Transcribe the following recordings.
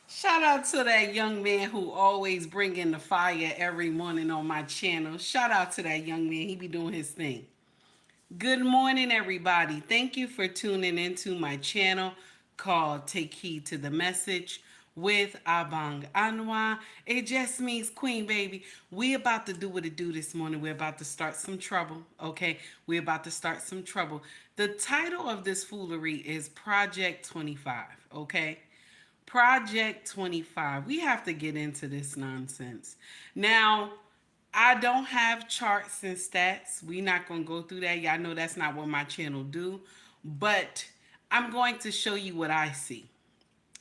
Shout out to that young man who always bring in the fire every morning on my channel. Shout out to that young man. He be doing his thing. Good morning, everybody. Thank you for tuning into my channel called Take Heed to the Message with Abang Anwa. It just means Queen, baby. We about to do what it do this morning. We're about to start some trouble, okay? We're about to start some trouble. The title of this foolery is Project 25, okay? Project 25. We have to get into this nonsense. Now, I don't have charts and stats. We're not going to go through that. Y'all know that's not what my channel do. But I'm going to show you what I see.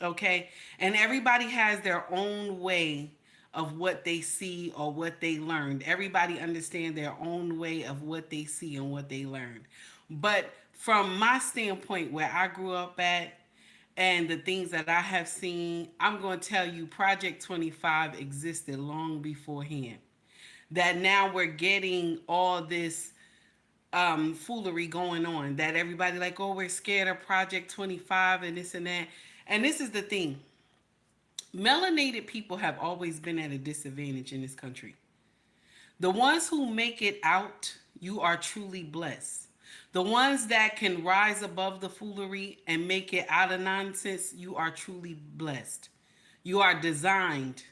Okay? And everybody has their own way of what they see or what they learned. Everybody understand their own way of what they see and what they learned. But from my standpoint, where I grew up at, and the things that I have seen, I'm going to tell you Project 25 existed long beforehand. That now we're getting all this foolery going on. That everybody like, oh, we're scared of Project 25 and this and that. And this is the thing. Melanated people have always been at a disadvantage in this country. The ones who make it out, you are truly blessed. The ones that can rise above the foolery and make it out of nonsense, you are truly blessed. You are designed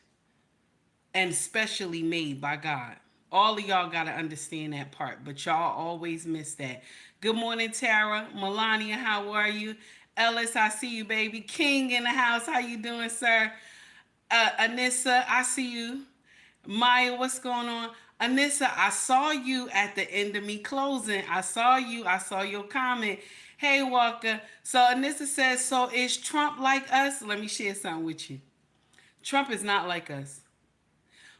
and specially made by God. All of y'all got to understand that part, but y'all always miss that. Good morning, Tara. Melania, how are you? Ellis, I see you, baby. King in the house, how you doing, sir? Anissa, I see you. Maya, what's going on? Anissa, I saw you at the end of me closing. I saw you. I saw your comment. Hey, Walker. So Anissa says, so is Trump like us? Let me share something with you. Trump is not like us.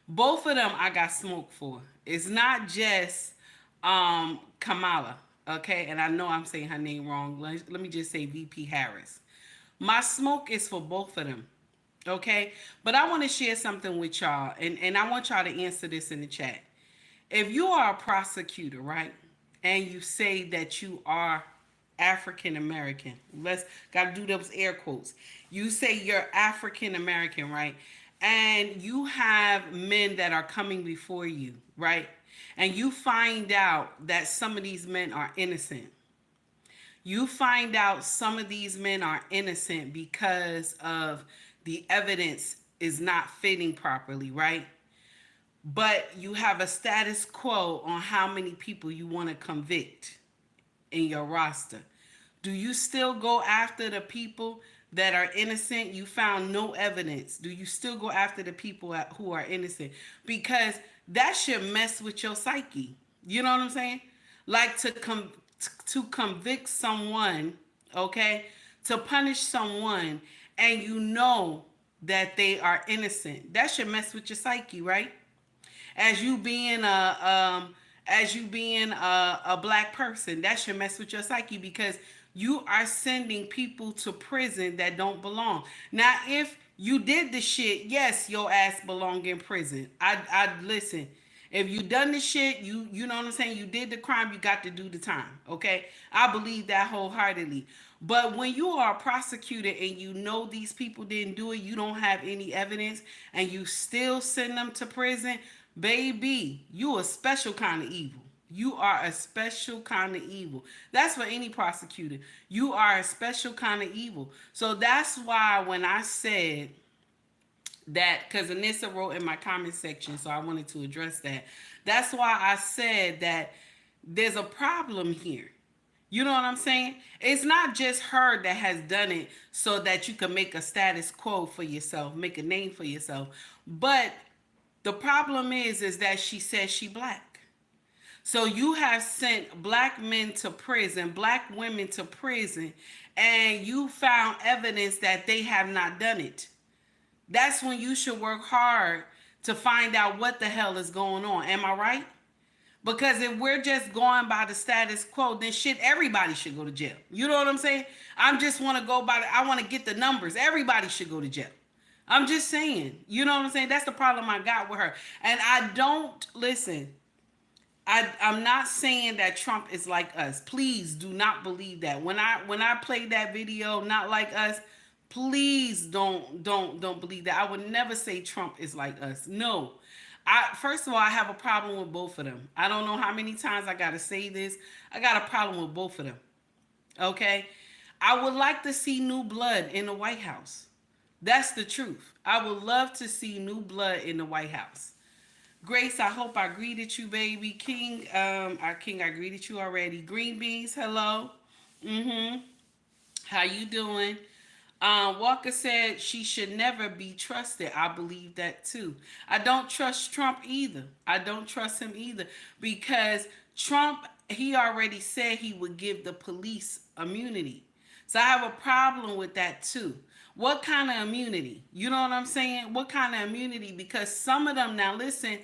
Both of them I got smoke for. It's not just Kamala, okay? And I know I'm saying her name wrong. Let me just say VP Harris. My smoke is for both of them. Okay, but I want to share something with y'all, and I want y'all to answer this in the chat. If you are a prosecutor, right, and you say that you are African American, let's gotta do those air quotes. You say you're African American, right, and you have men that are coming before you, right, and you find out that some of these men are innocent. You find out some of these men are innocent because of the evidence is not fitting properly, right? But you have a status quo on how many people you want to convict in your roster. Do you still go after the people that are innocent? You found no evidence. Do you still go after the people who are innocent? Because that should mess with your psyche. You know what I'm saying? Like to convict someone, okay? To punish someone and you know that they are innocent. That should mess with your psyche, right? As you being a black person, that should mess with your psyche because you are sending people to prison that don't belong. Now, if you did the shit, yes, your ass belong in prison. I listen. If you done the shit, you know what I'm saying? You did the crime, you got to do the time. Okay? I believe that wholeheartedly. But when you are a prosecutor and you know these people didn't do it, you don't have any evidence, and you still send them to prison, baby, you a special kind of evil. You are a special kind of evil. That's for any prosecutor. You are a special kind of evil. So that's why when I said that, because Anissa wrote in my comment section, so I wanted to address that. That's why I said that there's a problem here. You know what I'm saying? It's not just her that has done it so that you can make a status quo for yourself, make a name for yourself. But the problem is that she says she black. So you have sent black men to prison, black women to prison, and you found evidence that they have not done it. That's when you should work hard to find out what the hell is going on. Am I right? Because if we're just going by the status quo, then shit, everybody should go to jail. You know what I'm saying? I just want to go by I want to get the numbers. Everybody should go to jail. I'm just saying. You know what I'm saying? That's the problem I got with her. And I don't, listen, I'm not saying that Trump is like us. Please do not believe that. When I played that video, not like us, please don't believe that. I would never say Trump is like us. No. I first of all, I have a problem with both of them. I don't know how many times I got to say this. I got a problem with both of them. Okay? I would like to see new blood in the White House. That's the truth. I would love to see new blood in the White House. Grace, I hope I greeted you, baby. King, I greeted you already. Green beans, hello. Mm-hmm. How you doing? Walker said she should never be trusted. I believe that too. I don't trust Trump either. I don't trust him either because Trump, he already said he would give the police immunity. So I have a problem with that too. What kind of immunity? You know what I'm saying? What kind of immunity? Because some of them, now listen,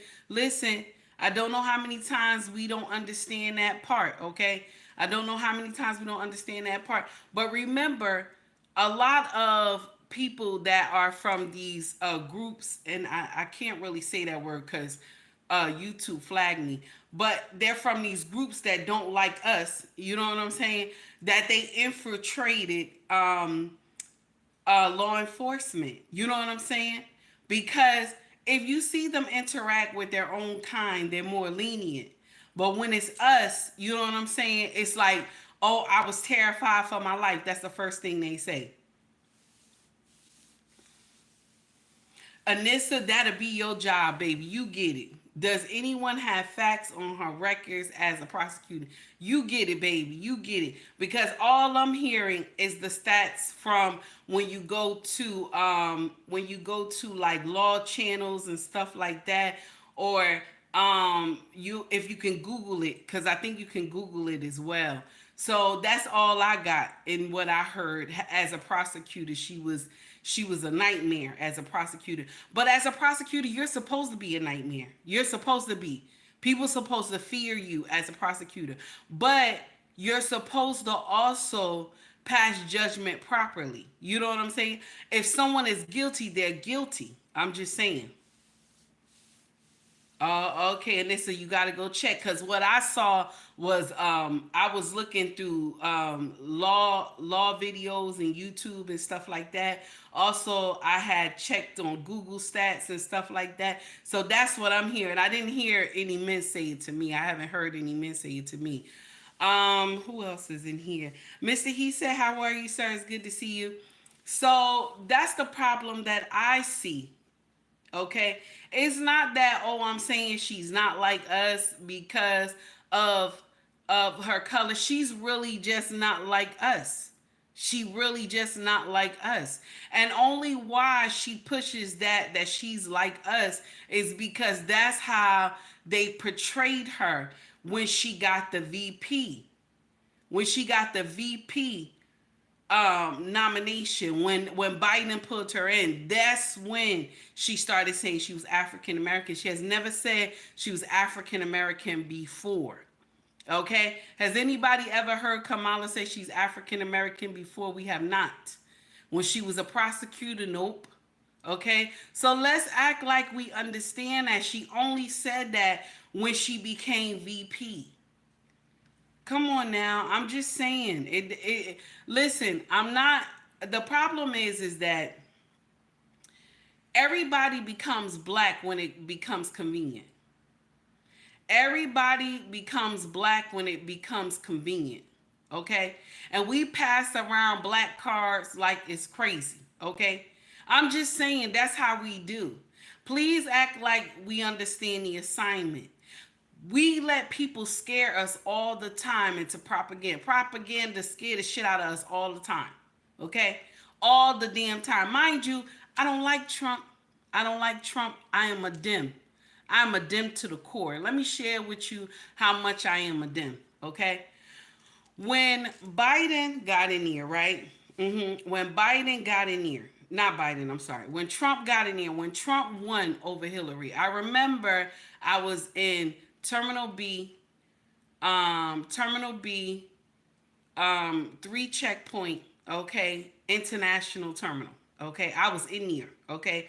I don't know how many times we don't understand that part, okay? I don't know how many times we don't understand that part. But remember, a lot of people that are from these groups, and I can't really say that word because YouTube flagged me, but they're from these groups that don't like us. You know what I'm saying? That they infiltrated law enforcement. You know what I'm saying? Because if you see them interact with their own kind, they're more lenient. But when it's us, you know what I'm saying? It's like, oh, I was terrified for my life. That's the first thing they say. Anissa, that'll be your job, baby. You get it. Does anyone have facts on her records as a prosecutor? You get it, baby. You get it. Because all I'm hearing is the stats from when you go to like law channels and stuff like that, or you if you can Google it, because I think you can Google it as well. So that's all I got in what I heard as a prosecutor. She was a nightmare as a prosecutor. But as a prosecutor, you're supposed to be a nightmare. You're supposed to be. People supposed to fear you as a prosecutor. But you're supposed to also pass judgment properly. You know what I'm saying? If someone is guilty, they're guilty. I'm just saying. Okay, and they said you got to go check because what I saw was I was looking through law videos and YouTube and stuff like that. Also, I had checked on Google stats and stuff like that. So that's what I'm hearing. I didn't hear any men say it to me. I haven't heard any men say it to me. Who else is in here? Mr. He said, "How are you, sir? It's good to see you." So that's the problem that I see. Okay, it's not that, oh, I'm saying she's not like us because of her color. She's really just not like us. She really just not like us. And only why she pushes that she's like us is because that's how they portrayed her when she got the VP. When she got the VP nomination, when Biden put her in, that's when she started saying she was African American. She has never said she was African American before. Okay, has anybody ever heard Kamala say she's African American before? We have not. When she was a prosecutor, nope. Okay, so let's act like we understand that she only said that when she became VP. Come on now. I'm just saying. Listen, I'm not. The problem is that everybody becomes black when it becomes convenient. Everybody becomes black when it becomes convenient. Okay? And we pass around black cards like it's crazy. Okay? I'm just saying that's how we do. Please act like we understand the assignment. We let people scare us all the time into propaganda. Propaganda scare the shit out of us all the time. Okay? All the damn time. Mind you, I don't like Trump. I don't like Trump. I am a dim. I'm a dim to the core. Let me share with you how much I am a dim. Okay? When Biden got in here, right? When Biden got in here, not Biden, I'm sorry. When Trump got in here, when Trump won over Hillary, I remember I was in Terminal B, Terminal B, 3 checkpoint, okay, international terminal, okay. I was in there, okay,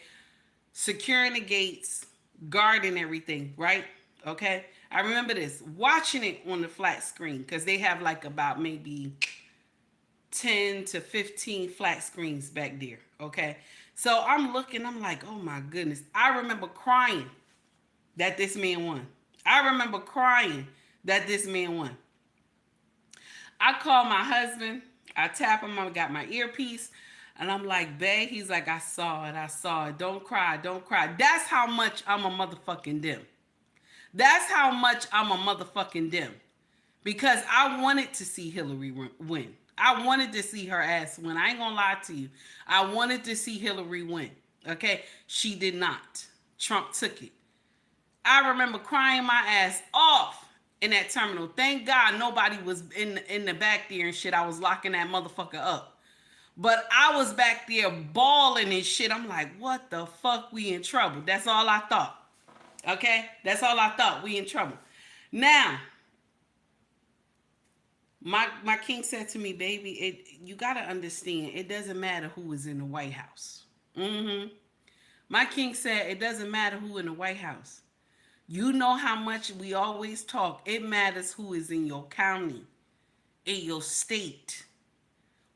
securing the gates, guarding everything, right, okay. I remember this, watching it on the flat screen because they have like about maybe 10 to 15 flat screens back there. Okay. So I'm looking, I'm like, oh my goodness. I remember crying that this man won. I remember crying that this man won. I called my husband. I tap him. I got my earpiece. And I'm like, babe, he's like, I saw it. I saw it. Don't cry. Don't cry. That's how much I'm a motherfucking dim. That's how much I'm a motherfucking dim. Because I wanted to see Hillary win. I wanted to see her ass win. I ain't gonna lie to you. I wanted to see Hillary win. Okay? She did not. Trump took it. I remember crying my ass off in that terminal. Thank God nobody was in the back there and shit. I was locking that motherfucker up. But I was back there bawling and shit. I'm like, what the fuck? We in trouble. That's all I thought. Okay? That's all I thought. We in trouble. Now, my king said to me, baby, you gotta understand, it doesn't matter who is in the White House. My king said it doesn't matter who in the White House. You know how much we always talk. It matters who is in your county, in your state,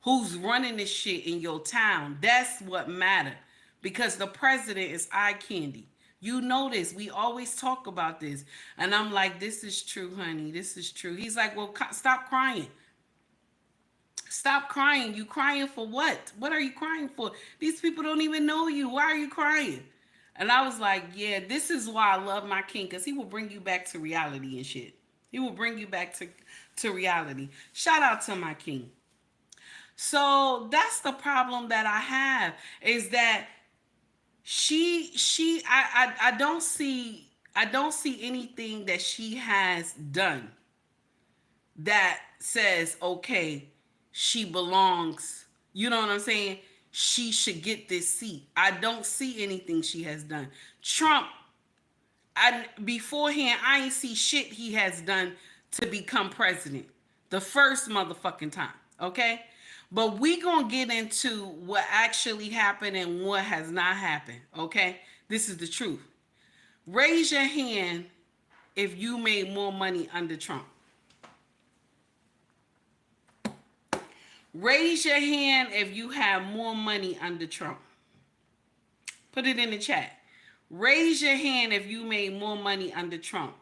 who's running this shit in your town. That's what matters. Because the president is eye candy. You know this. We always talk about this. And I'm like, this is true, honey. This is true. He's like, well, stop crying. Stop crying. You crying for what? What are you crying for? These people don't even know you. Why are you crying? And I was like, yeah, this is why I love my king, because he will bring you back to reality and shit. He will bring you back to reality. Shout out to my king. So that's the problem that I have, is that I don't see anything that she has done that says, okay, she belongs, you know what I'm saying? She should get this seat. I don't see anything she has done. Trump, beforehand, I ain't see shit he has done to become president. The first motherfucking time, okay? But we gonna get into what actually happened and what has not happened, okay? This is the truth. Raise your hand if you made more money under Trump. Raise your hand if you have more money under Trump. Put it in the chat. Raise your hand if you made more money under Trump.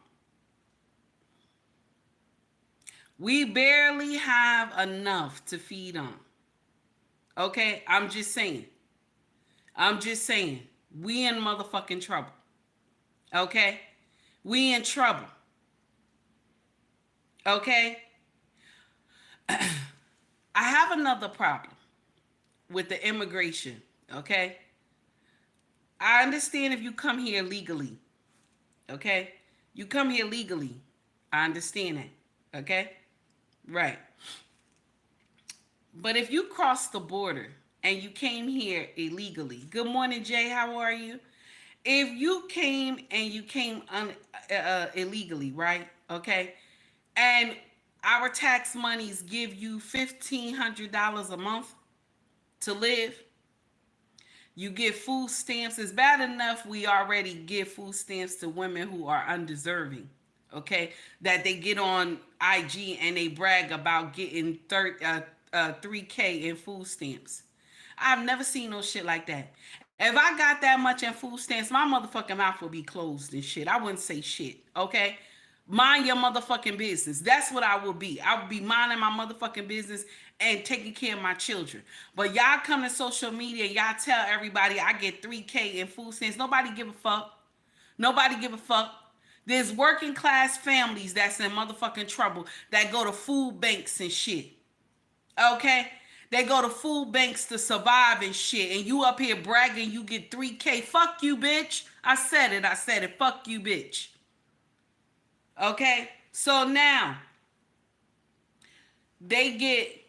We barely have enough to feed on. Okay? I'm just saying. We in motherfucking trouble. Okay? We in trouble. Okay? I have another problem with the immigration. Okay? I understand if you come here legally. Okay? You come here legally. I understand that. Okay? Right. But if you cross the border and you came here illegally, good morning, Jay, how are you? If you came illegally, right? Okay? And our tax monies give you $1,500 a month to live. You get food stamps. It's bad enough we already give food stamps to women who are undeserving. Okay, that they get on IG and they brag about getting 3K in food stamps. I've never seen no shit like that. If I got that much in food stamps, my motherfucking mouth would be closed and shit. I wouldn't say shit, okay? Mind your motherfucking business. That's what I would be. I would be minding my motherfucking business and taking care of my children. But y'all come to social media, y'all tell everybody I get 3K in food stamps. Nobody give a fuck. Nobody give a fuck. There's working class families that's in motherfucking trouble that go to food banks and shit. Okay? They go to food banks to survive and shit. And you up here bragging you get 3K. Fuck you, bitch. I said it. Fuck you, bitch. Okay? So now, they get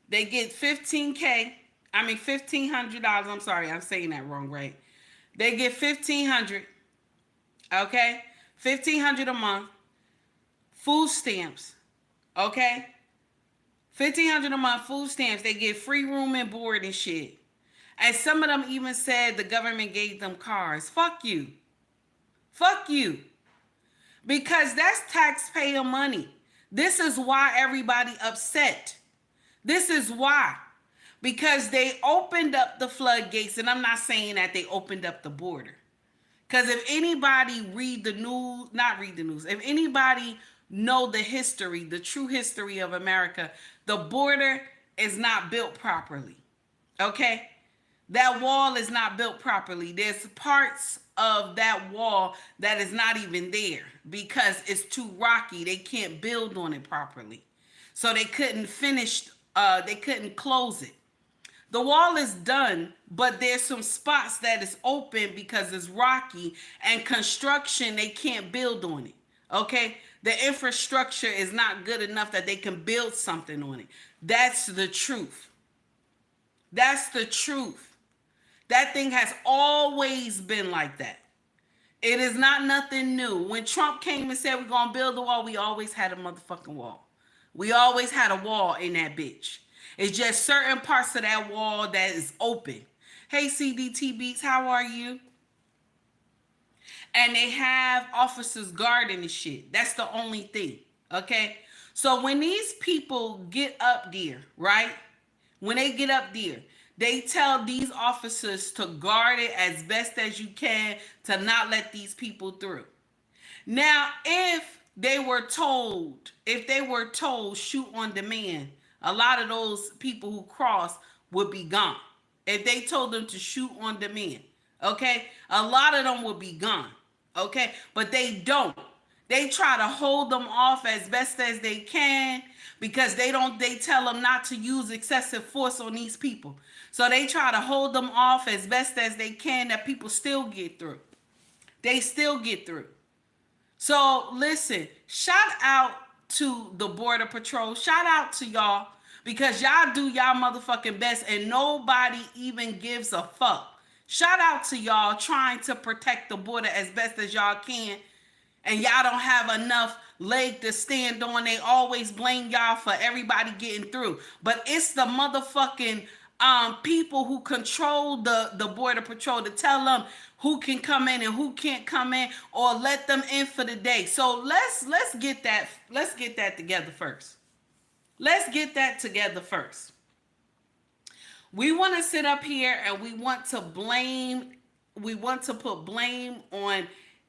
15K. I mean, $1,500. I'm sorry, I'm saying that wrong, right? They get $1,500. Okay? $1,500 a month, food stamps, okay? $1,500 a month, food stamps. They get free room and board and shit. And some of them even said the government gave them cars. Fuck you. Fuck you. because that's taxpayer money. This is why everybody upset. This is why. Because they opened up the floodgates, and I'm not saying that they opened up the border. Because if anybody not read the news, if anybody know the history, the true history of America, the border is not built properly. Okay? That wall is not built properly. There's parts of that wall that is not even there because it's too rocky. They can't build on it properly. So they couldn't they couldn't close it. The wall is done, but there's some spots that is open because it's rocky, and construction, they can't build on it. Okay? The infrastructure is not good enough that they can build something on it. That's the truth. That's the truth. That thing has always been like that. It is not nothing new. When Trump came and said we're going to build a wall, we always had a motherfucking wall. We always had a wall in that bitch. It's just certain parts of that wall that is open. Hey, CDT Beats, how are you? And they have officers guarding the shit. That's the only thing, okay? So when these people get up there, right? When they get up there, they tell these officers to guard it as best as you can to not let these people through. Now, if they were told shoot on demand, a lot of those people who cross would be gone. If they told them to shoot on demand, okay? A lot of them would be gone, okay? But they don't. They try to hold them off as best as they can because they tell them not to use excessive force on these people. So they try to hold them off as best as they can that people still get through. They still get through. So listen, shout out to the Border Patrol. Shout out to y'all because y'all do y'all motherfucking best and nobody even gives a fuck. Shout out to y'all trying to protect the border as best as y'all can. And y'all don't have enough leg to stand on. They always blame y'all for everybody getting through. But it's the motherfucking people who control the Border Patrol to tell them who can come in and who can't come in or let them in for the day. So let's get that together first. Let's get that together first. We want to sit up here and we want to put blame on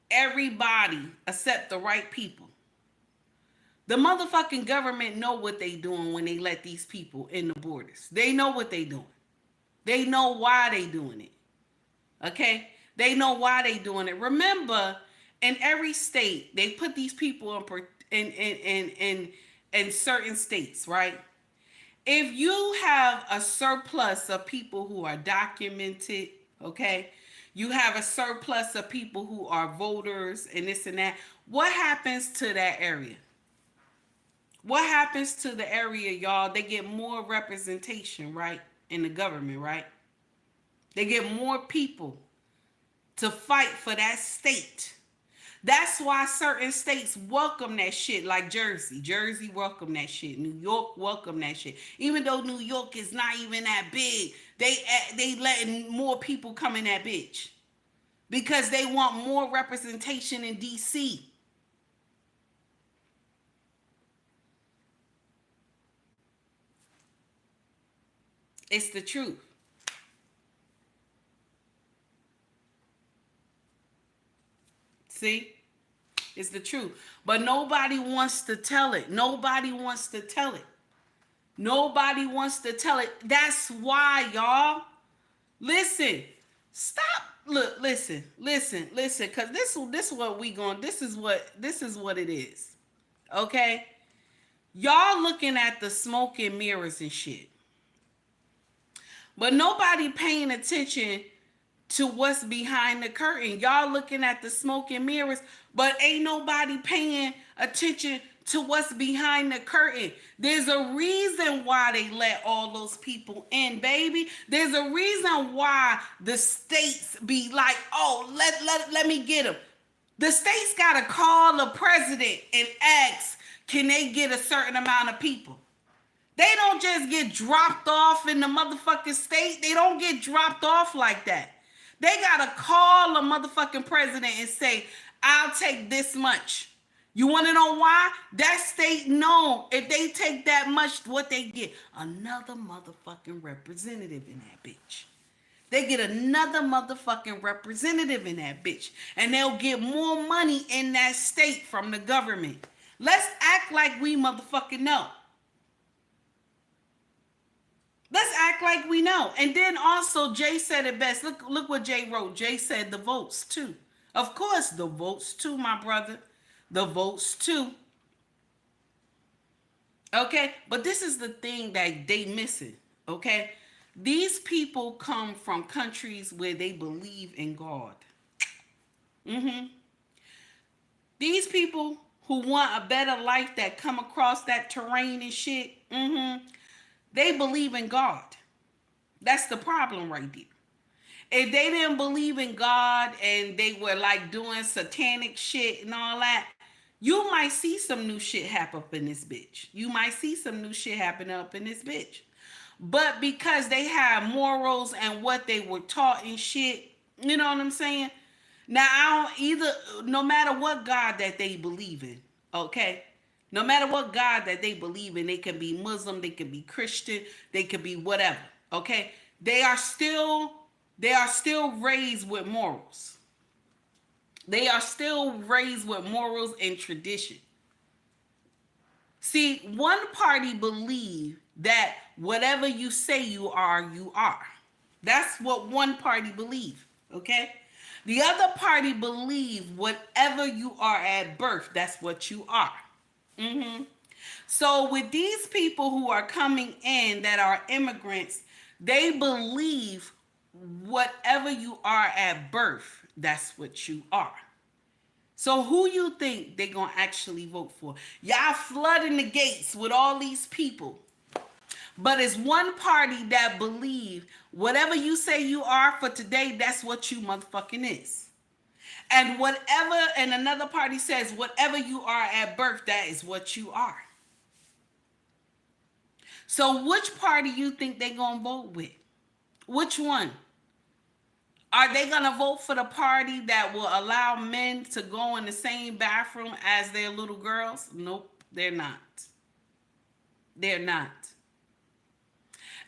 everybody except the right people. The motherfucking government know what they doing when they let these people in the borders. They know what they doing. They know why they doing it. Okay? They know why they doing it. Remember, in every state, they put these people in certain states, right? If you have a surplus of people who are documented, okay? You have a surplus of people who are voters and this and that. What happens to that area? What happens to the area, y'all? They get more representation, right? In the government, right? They get more people to fight for that state. That's why certain states welcome that shit, like Jersey. Jersey welcome that shit. New York welcome that shit. Even though New York is not even that big, they letting more people come in that bitch because they want more representation in DC. It's the truth. See? It's the truth. But nobody wants to tell it. Nobody wants to tell it. Nobody wants to tell it. That's why, y'all. Listen. Stop. Look, listen. Because this is what we going. This is what it is. Okay? Y'all looking at the smoke and mirrors and shit. But nobody paying attention to what's behind the curtain. Y'all looking at the smoke and mirrors, but ain't nobody paying attention to what's behind the curtain. There's a reason why they let all those people in, baby. There's a reason why the states be like, oh, let me get them. The states got to call the president and ask, can they get a certain amount of people? They don't just get dropped off in the motherfucking state. They don't get dropped off like that. They got to call a motherfucking president and say, I'll take this much. You want to know why? That state known if they take that much, what they get? Another motherfucking representative in that bitch. They get another motherfucking representative in that bitch. And they'll get more money in that state from the government. Let's act like we motherfucking know. Let's act like we know. And then also Jay said it best. Look what Jay wrote. Jay said the votes too. Of course, the votes too, my brother. The votes too. Okay, but this is the thing that they missing. Okay, these people come from countries where they believe in God. These people who want a better life that come across that terrain and shit, they believe in God. That's the problem right there. If they didn't believe in God and they were like doing satanic shit and all that, you might see some new shit happen up in this bitch. You might see some new shit happen up in this bitch. But because they have morals and what they were taught and shit, you know what I'm saying? Now, I don't either, no matter what God that they believe in, okay? No matter what God that they believe in, they can be Muslim, they can be Christian, they could be whatever, okay? They are still raised with morals. They are still raised with morals and tradition. See, one party believe that whatever you say you are, you are. That's what one party believe, okay? The other party believe whatever you are at birth, that's what you are. So with these people who are coming in that are immigrants, they believe whatever you are at birth, that's what you are. So who you think they're going to actually vote for? Y'all flooding the gates with all these people. But it's one party that believe whatever you say you are for today, that's what you motherfucking is. And another party says whatever you are at birth, that is what you are. So which party you think they're going to vote with? Which one? Are they going to vote for the party that will allow men to go in the same bathroom as their little girls? Nope, they're not. They're not.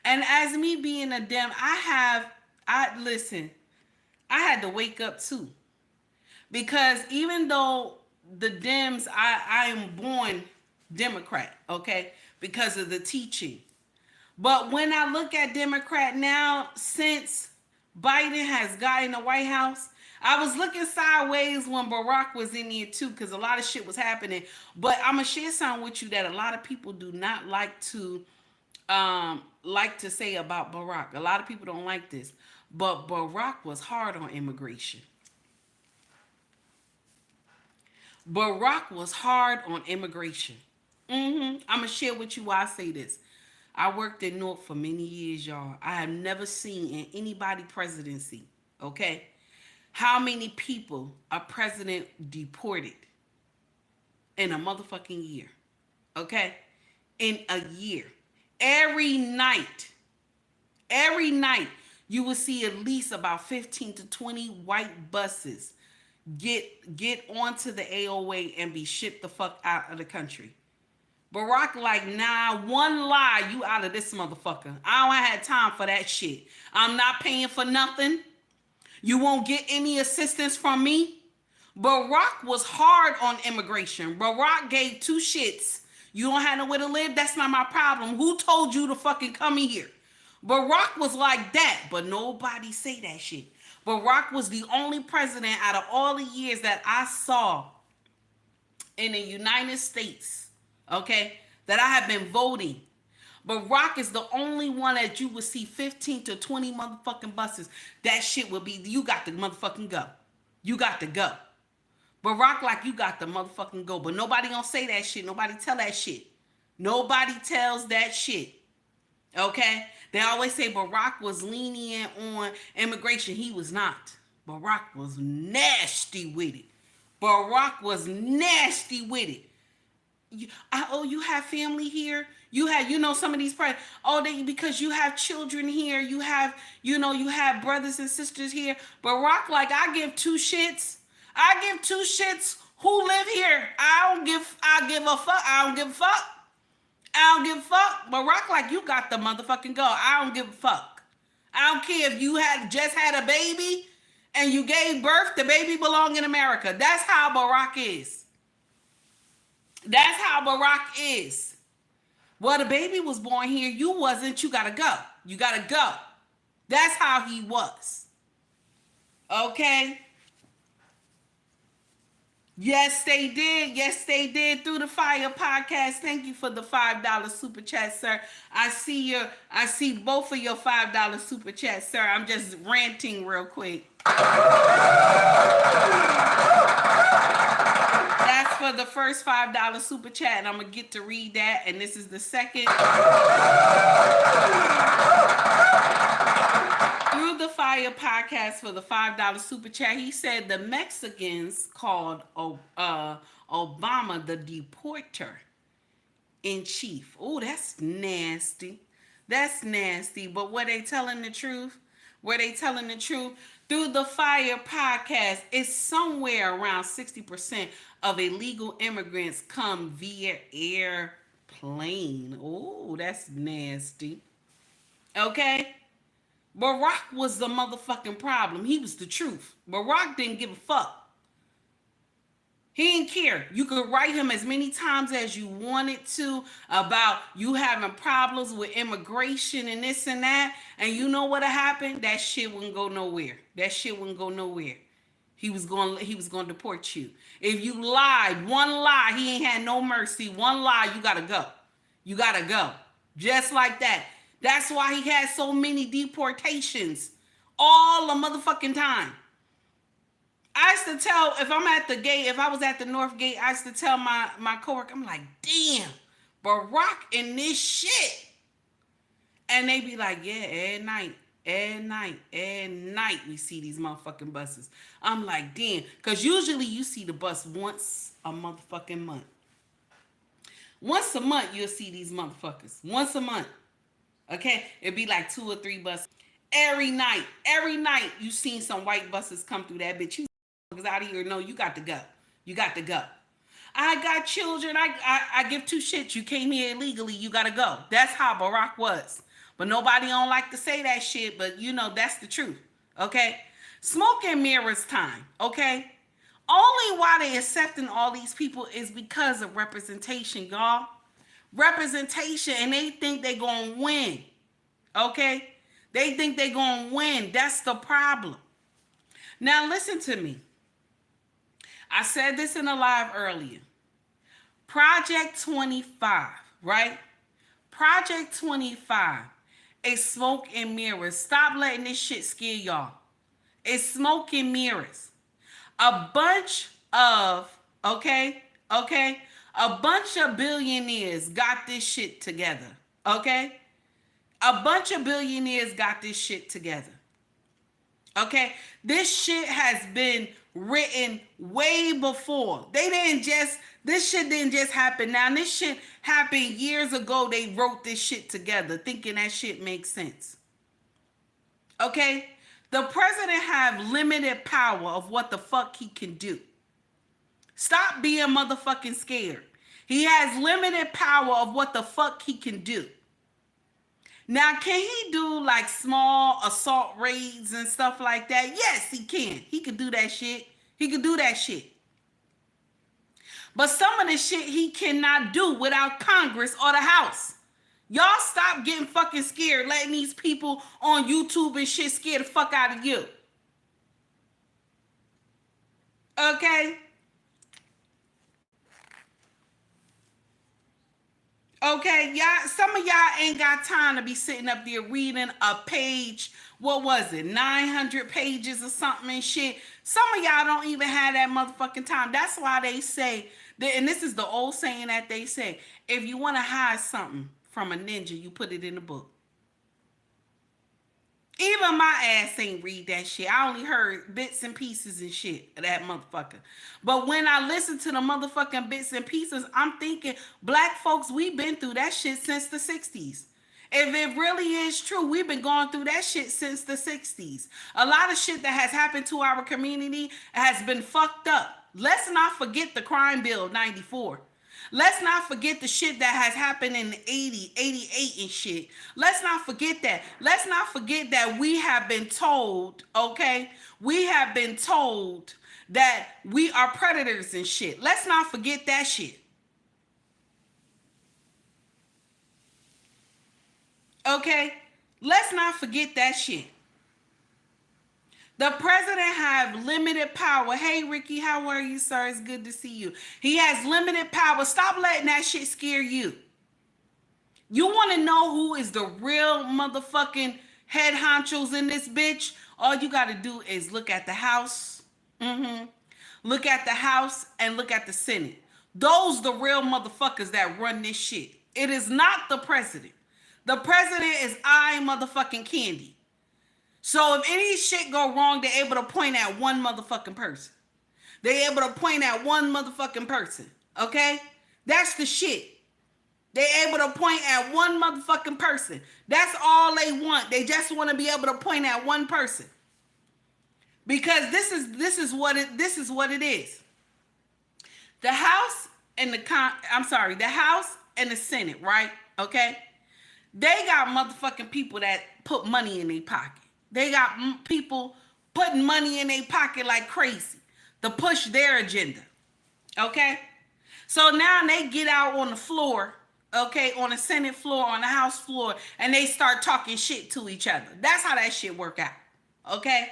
And as me being a Dem, I had to wake up too. Because even though the Dems, I am born Democrat, okay, because of the teaching. But when I look at Democrat now, since Biden has got in the White House, I was looking sideways when Barack was in here too, because a lot of shit was happening. But I'm going to share something with you that a lot of people do not like to say about Barack. A lot of people don't like this. But Barack was hard on immigration. Barack was hard on immigration. I'm going to share with you why I say this. I worked in North for many years, y'all. I have never seen in anybody presidency, okay, how many people a president deported in a motherfucking year, okay? In a year. Every night, you will see at least about 15 to 20 white buses get onto the AOA and be shipped the fuck out of the country. Barack like, nah, one lie, you out of this motherfucker. I don't have time for that shit. I'm not paying for nothing. You won't get any assistance from me. Barack was hard on immigration. Barack gave two shits. You don't have nowhere to live? That's not my problem. Who told you to fucking come in here? Barack was like that, but nobody say that shit. Barack was the only president out of all the years that I saw in the United States, okay, that I have been voting. Barack is the only one that you would see 15 to 20 motherfucking buses. That shit would be, you got to motherfucking go. You got to go. Barack like, you got to motherfucking go. But nobody gonna say that shit. Nobody tell that shit. Nobody tells that shit. Okay? They always say Barack was lenient on immigration. He was not. Barack was nasty with it. Barack was nasty with it. You have family here. You have, some of these because you have children here. You have, you have brothers and sisters here. Barack, like, I give two shits. I give two shits Who live here? I give a fuck. I don't give a fuck. I don't give a fuck. Barack, like, you got the motherfucking go. I don't give a fuck. I don't care if you had just had a baby and you gave birth, the baby belong in America. That's how Barack is. That's how Barack is. Well, the baby was born here. You wasn't. You gotta go. You gotta go. That's how he was. Okay? Yes, they did. Yes, they did. Through the Fire podcast. Thank you for the $5 super chat, sir. I see both of your $5 super chats, sir. I'm just ranting real quick. That's for the first $5 super chat, and I'm gonna get to read that. And this is the second. Through the Fire podcast for the $5 super chat, he said the Mexicans called Obama the deporter in chief. Oh, that's nasty. That's nasty. But were they telling the truth? Were they telling the truth? Through the Fire podcast, it's somewhere around 60% of illegal immigrants come via airplane. Oh, that's nasty. Okay? Barack was the motherfucking problem. He was the truth. Barack didn't give a fuck. He didn't care. You could write him as many times as you wanted to about you having problems with immigration and this and that. And you know what happened? That shit wouldn't go nowhere. That shit wouldn't go nowhere. He was going to deport you. If you lied, one lie, he ain't had no mercy. One lie, you got to go. You got to go. Just like that. That's why he had so many deportations all the motherfucking time. I used to tell, if I'm at the gate, if I was at the North Gate, I used to tell my coworker, I'm like, damn, Barack in this shit. And they be like, yeah, at night we see these motherfucking buses. I'm like, damn, because usually you see the bus once a motherfucking month. Once a month, you'll see these motherfuckers. Once a month. Okay? It'd be like 2 or 3 buses. Every night you seen some white buses come through that bitch. You out of here. No, you got to go. You got to go. I got children. I give 2 shits. You came here illegally. You got to go. That's how Barack was. But nobody don't like to say that shit. But you know, that's the truth. Okay? Smoke and mirrors time. Okay? Only why they accepting all these people is because of representation, y'all. Representation. And they think they gonna win. Okay? They think they gonna win. That's the problem. Now listen to me. I said this in a live earlier. Project 25, right? Project 25 is smoke and mirrors. Stop letting this shit scare y'all. It's smoke and mirrors. A bunch of, a bunch of billionaires got this shit together, okay? A bunch of billionaires got this shit together. Okay? This shit has been written way before. This shit didn't just happen now. This shit happened years ago. They wrote this shit together thinking that shit makes sense. Okay? The president have limited power of what the fuck he can do. Stop being motherfucking scared. He has limited power of what the fuck he can do. Now, can he do like small assault raids and stuff like that? Yes, he can. He can do that shit. He can do that shit. But some of the shit he cannot do without Congress or the House. Y'all stop getting fucking scared, letting these people on YouTube and shit scare the fuck out of you. Okay? Okay, y'all, some of y'all ain't got time to be sitting up there reading a page. What was it? 900 pages or something and shit. Some of y'all don't even have that motherfucking time. That's why they say, and this is the old saying that they say, if you want to hide something from a ninja, you put it in a book. Even my ass ain't read that shit. I only heard bits and pieces and shit of that motherfucker. But when I listen to the motherfucking bits and pieces, I'm thinking, black folks, we've been through that shit since the 60s. If it really is true, we've been going through that shit since the 60s. A lot of shit that has happened to our community has been fucked up. Let's not forget the crime bill of 94. Let's not forget the shit that has happened in the 80, 88 and shit. Let's not forget that. Let's not forget that we have been told, okay? We have been told that we are predators and shit. Let's not forget that shit. Okay? Let's not forget that shit. The president have limited power. Hey, Ricky, how are you, sir? It's good to see you. He has limited power. Stop letting that shit scare you. You want to know who is the real motherfucking head honchos in this bitch? All you got to do is look at the House. Look at the House and look at the Senate. Those the real motherfuckers that run this shit. It is not the president. The president is I motherfucking Candy. So if any shit go wrong, they're able to point at one motherfucking person. They're able to point at one motherfucking person. Okay? That's the shit. They're able to point at one motherfucking person. That's all they want. They just want to be able to point at one person. Because this is what it is. The House and the House and the Senate, right? Okay? They got motherfucking people that put money in their pocket. They got people putting money in their pocket like crazy to push their agenda. Okay? So now they get out on the floor, okay, on the Senate floor, on the House floor, and they start talking shit to each other. That's how that shit work out. Okay?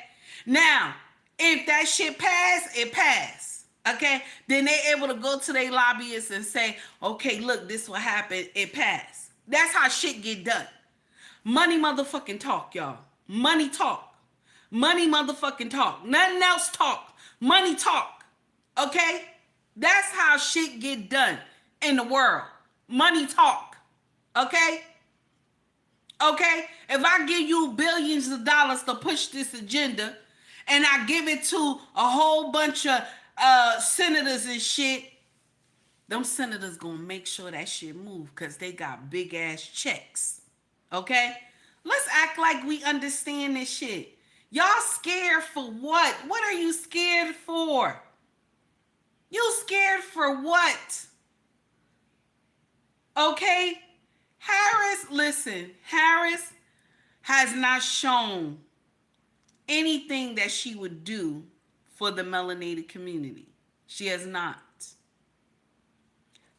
Now, if that shit pass, it pass. Okay? Then they able to go to their lobbyists and say, okay, look, this what happened. It passed. That's how shit get done. Money motherfucking talk, y'all. Money talk. Money motherfucking talk. Nothing else talk. Money talk. Okay? That's how shit get done in the world. Money talk. Okay? Okay? If I give you billions of dollars to push this agenda and I give it to a whole bunch of senators and shit, them senators gonna make sure that shit move because they got big ass checks. Okay? Let's act like we understand this shit. Y'all scared for what? What are you scared for? You scared for what? Okay? Harris has not shown anything that she would do for the melanated community. She has not.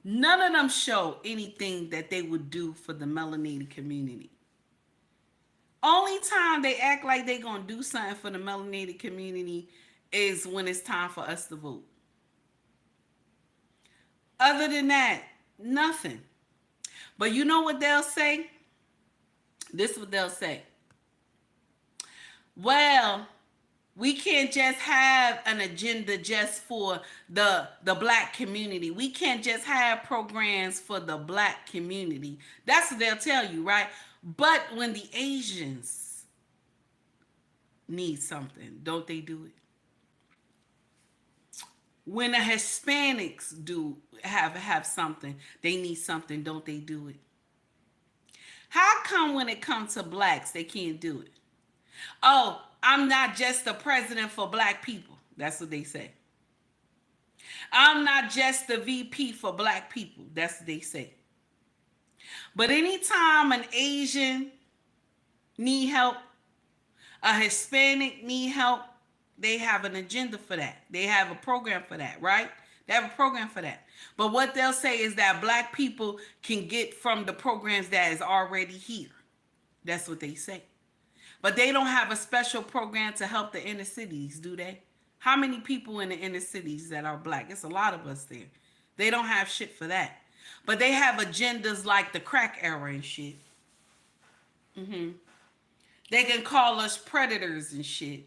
None of them show anything that they would do for the melanated community. Only time they act like they gonna do something for the melanated community is when it's time for us to vote. Other than that, nothing. But you know what they'll say? This is what they'll say. Well, we can't just have an agenda just for the black community. We can't just have programs for the black community. That's what they'll tell you, right? But when the Asians need something, don't they do it? When the Hispanics do have something, they need something, don't they do it? How come when it comes to blacks, they can't do it? Oh, I'm not just the president for black people. That's what they say. I'm not just the VP for black people. That's what they say. But anytime an Asian need help, a Hispanic need help, they have an agenda for that. They have a program for that, right? They have a program for that. But what they'll say is that black people can get from the programs that is already here. That's what they say. But they don't have a special program to help the inner cities, do they? How many people in the inner cities that are black? It's a lot of us there. They don't have shit for that. But they have agendas like the crack era and shit. They can call us predators and shit.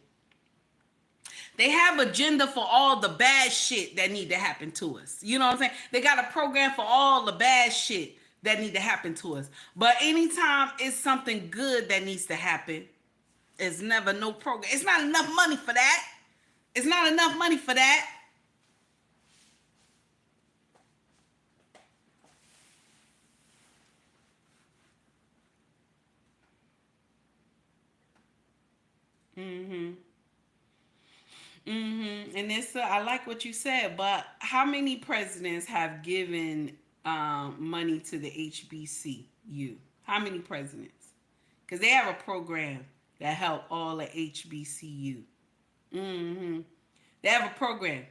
They have agenda for all the bad shit that need to happen to us. You know what I'm saying? They got a program for all the bad shit that need to happen to us. But anytime it's something good that needs to happen, it's never no program. It's not enough money for that. It's not enough money for that. And it's I like what you said, but how many presidents have given money to the HBCU? How many presidents? Because they have a program that help all the HBCU. They have a program.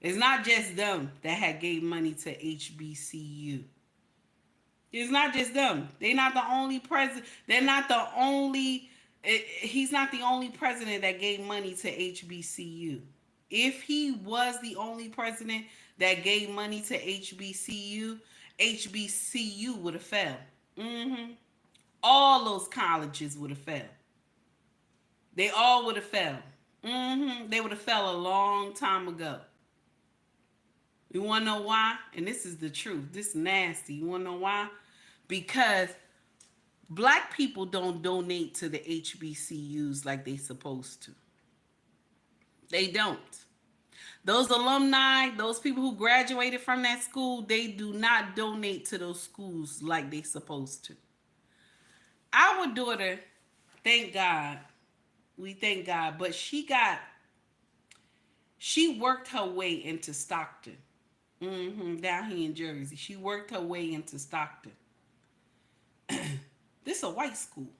It's not just them that had gave money to HBCU. It's not just them. They're not the only president. They're not the only. He's not the only president that gave money to HBCU. If he was the only president that gave money to HBCU would have failed. All those colleges would have failed. They all would have failed. They would have fell a long time ago. You want to know why? And this is the truth. This is nasty. You want to know why? Because black people don't donate to the HBCUs like they supposed to. They don't. Those alumni, those people who graduated from that school, they do not donate to those schools like they supposed to. Our daughter, thank God, we thank God, but she worked her way into Stockton. Down here in Jersey. She worked her way into Stockton. This is a white school.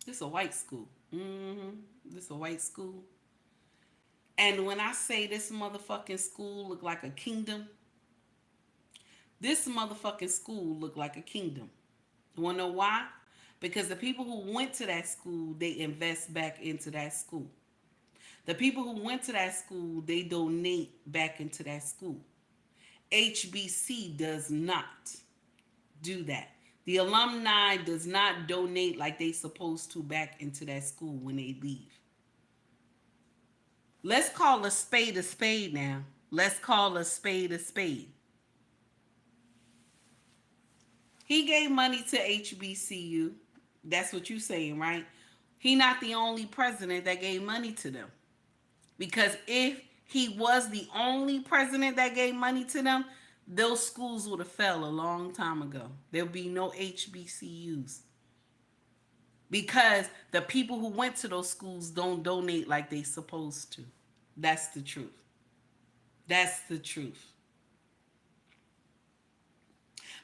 This is a white school. This is a white school. And when I say this motherfucking school look like a kingdom, this motherfucking school look like a kingdom. You wanna know why? Because the people who went to that school, they invest back into that school. The people who went to that school, they donate back into that school. HBC does not do that. The alumni does not donate like they supposed to back into that school when they leave. Let's call a spade now. Let's call a spade a spade. He gave money to HBCU. That's what you're saying, right? He not the only president that gave money to them. Because if he was the only president that gave money to them, those schools would have fell a long time ago. There'll be no HBCUs. Because the people who went to those schools don't donate like they supposed to. That's the truth. That's the truth.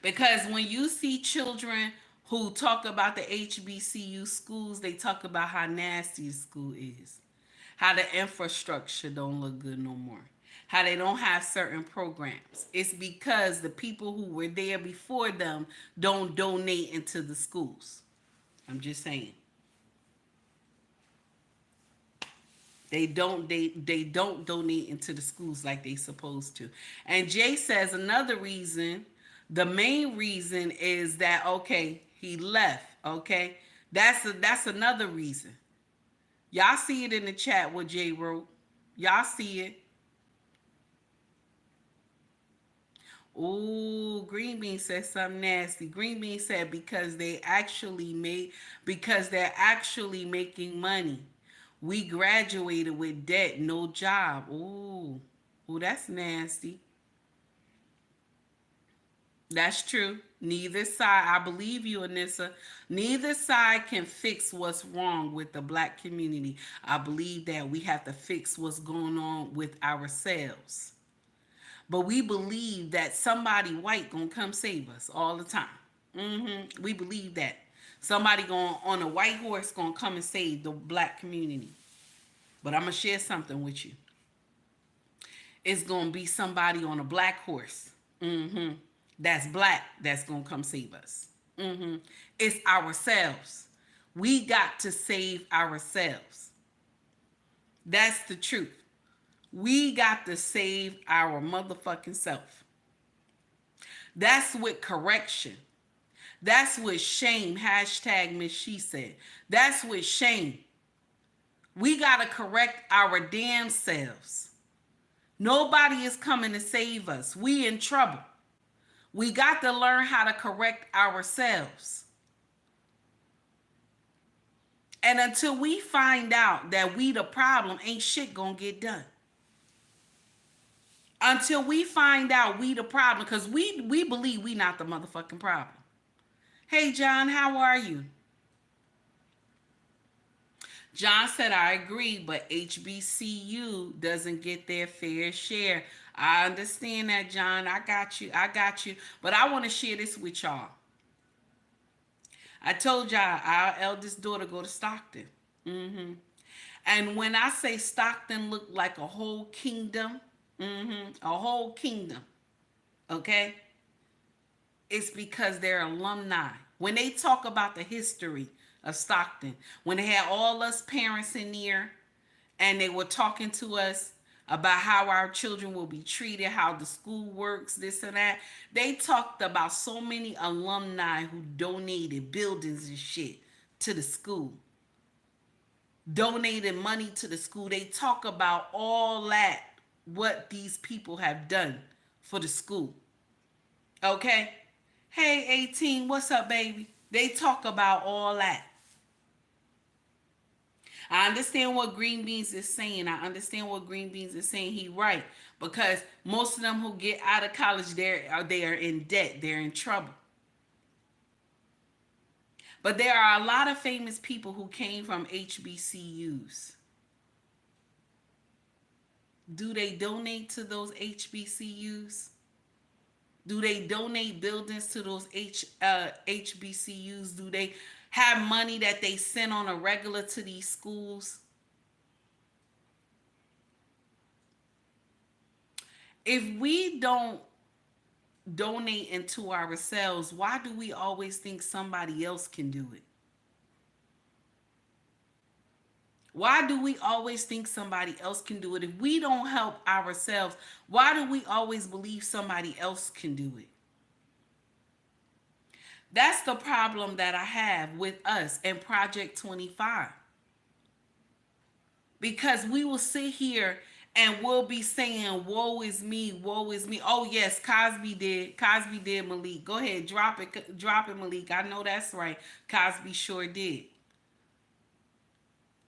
Because when you see children who talk about the HBCU schools, they talk about how nasty the school is. How the infrastructure don't look good no more. How they don't have certain programs. It's because the people who were there before them don't donate into the schools. I'm just saying. They don't donate into the schools like they supposed to. And Jay says another reason, the main reason is that, okay, he left, okay? That's another reason. Y'all see it in the chat what Jay wrote. Y'all see it. Ooh, Green Bean said something nasty. Green Bean said because they're actually making money. We graduated with debt, no job. Ooh, that's nasty. That's true. Neither side, I believe you, Anissa. Neither side can fix what's wrong with the black community. I believe that we have to fix what's going on with ourselves. But we believe that somebody white gonna come save us all the time. We believe that. Somebody going on a white horse gonna come and save the black community. But I'm gonna share something with you. It's gonna be somebody on a black horse. That's black that's gonna come save us. It's ourselves. We got to save ourselves. That's the truth. We got to save our motherfucking self. That's with correction. That's with shame. Hashtag Miss She Said. That's with shame. We got to correct our damn selves. Nobody is coming to save us. We in trouble. We got to learn how to correct ourselves. And until we find out that we the problem, ain't shit gonna get done. Until we find out we the problem, because we believe we not the motherfucking problem. Hey, John, how are you? John said, I agree, but HBCU doesn't get their fair share. I understand that, John. I got you. I got you. But I want to share this with y'all. I told y'all our eldest daughter go to Stockton. Hmm. And when I say Stockton looked like a whole kingdom, a whole kingdom, okay, it's because they're alumni. When they talk about the history of Stockton, when they had all us parents in there and they were talking to us about how our children will be treated, how the school works, this and that. They talked about so many alumni who donated buildings and shit to the school, donated money to the school. They talk about all that, what these people have done for the school. Okay? Hey, 18, what's up, baby? They talk about all that. I understand what Green Beans is saying. I understand what Green Beans is saying. He right, because most of them who get out of college, they are in debt. They're in trouble. But there are a lot of famous people who came from HBCUs. Do they donate to those HBCUs? Do they donate buildings to those HBCUs? Do they have money that they send on a regular to these schools? If we don't donate into ourselves, why do we always think somebody else can do it? Why do we always think somebody else can do it? If we don't help ourselves, why do we always believe somebody else can do it? That's the problem that I have with us and Project 25. Because we will sit here and we'll be saying, woe is me, woe is me. Oh, yes, Cosby did. Cosby did, Malik. Go ahead, drop it, Malik. I know that's right. Cosby sure did.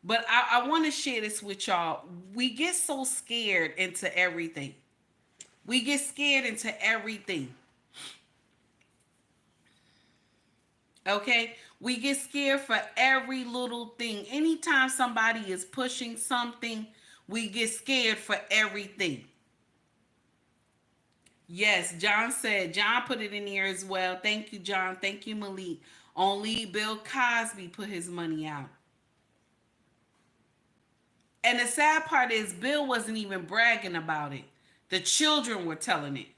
But I want to share this with y'all. We get so scared into everything. We get scared into everything. Okay? We get scared for every little thing. Anytime somebody is pushing something, we get scared for everything. Yes, John put it in here as well. Thank you, John. Thank you, Malik. Only Bill Cosby put his money out. And the sad part is, Bill wasn't even bragging about it. The children were telling it.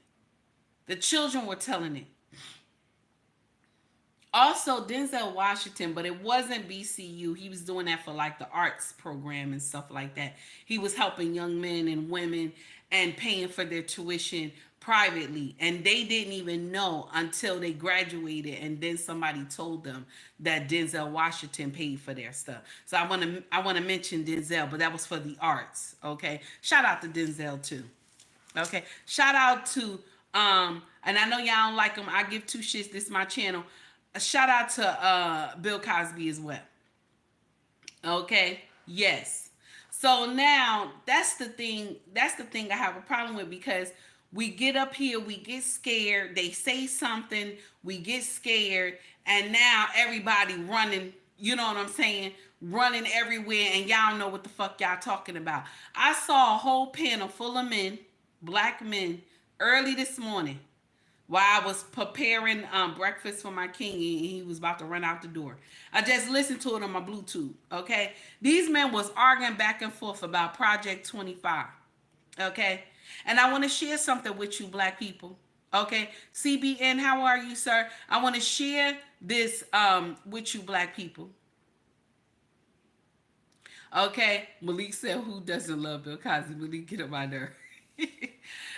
The children were telling it. Also, Denzel Washington, but it wasn't BCU. He was doing that for like the arts program and stuff like that. He was helping young men and women and paying for their tuition privately. And they didn't even know until they graduated. And then somebody told them that Denzel Washington paid for their stuff. So I want to mention Denzel, but that was for the arts. Okay. Shout out to Denzel too. Okay. Shout out to and I know y'all don't like him. I give two shits. This is my channel. A shout out to Bill Cosby as well. Okay. Yes. So now that's the thing. That's the thing I have a problem with, because we get up here, we get scared. They say something, we get scared, and now everybody running. You know what I'm saying? Running everywhere, and y'all know what the fuck y'all talking about. I saw a whole panel full of men, black men, early this morning while I was preparing breakfast for my king, and he was about to run out the door. I just listened to it on my Bluetooth. Okay, these men was arguing back and forth about Project 25. Okay, and I want to share something with you, black people. Okay, CBN, how are you, sir? I want to share this with you, black people. Okay, Malik said, "Who doesn't love Bill Cosby?" Malik, get on my nerve.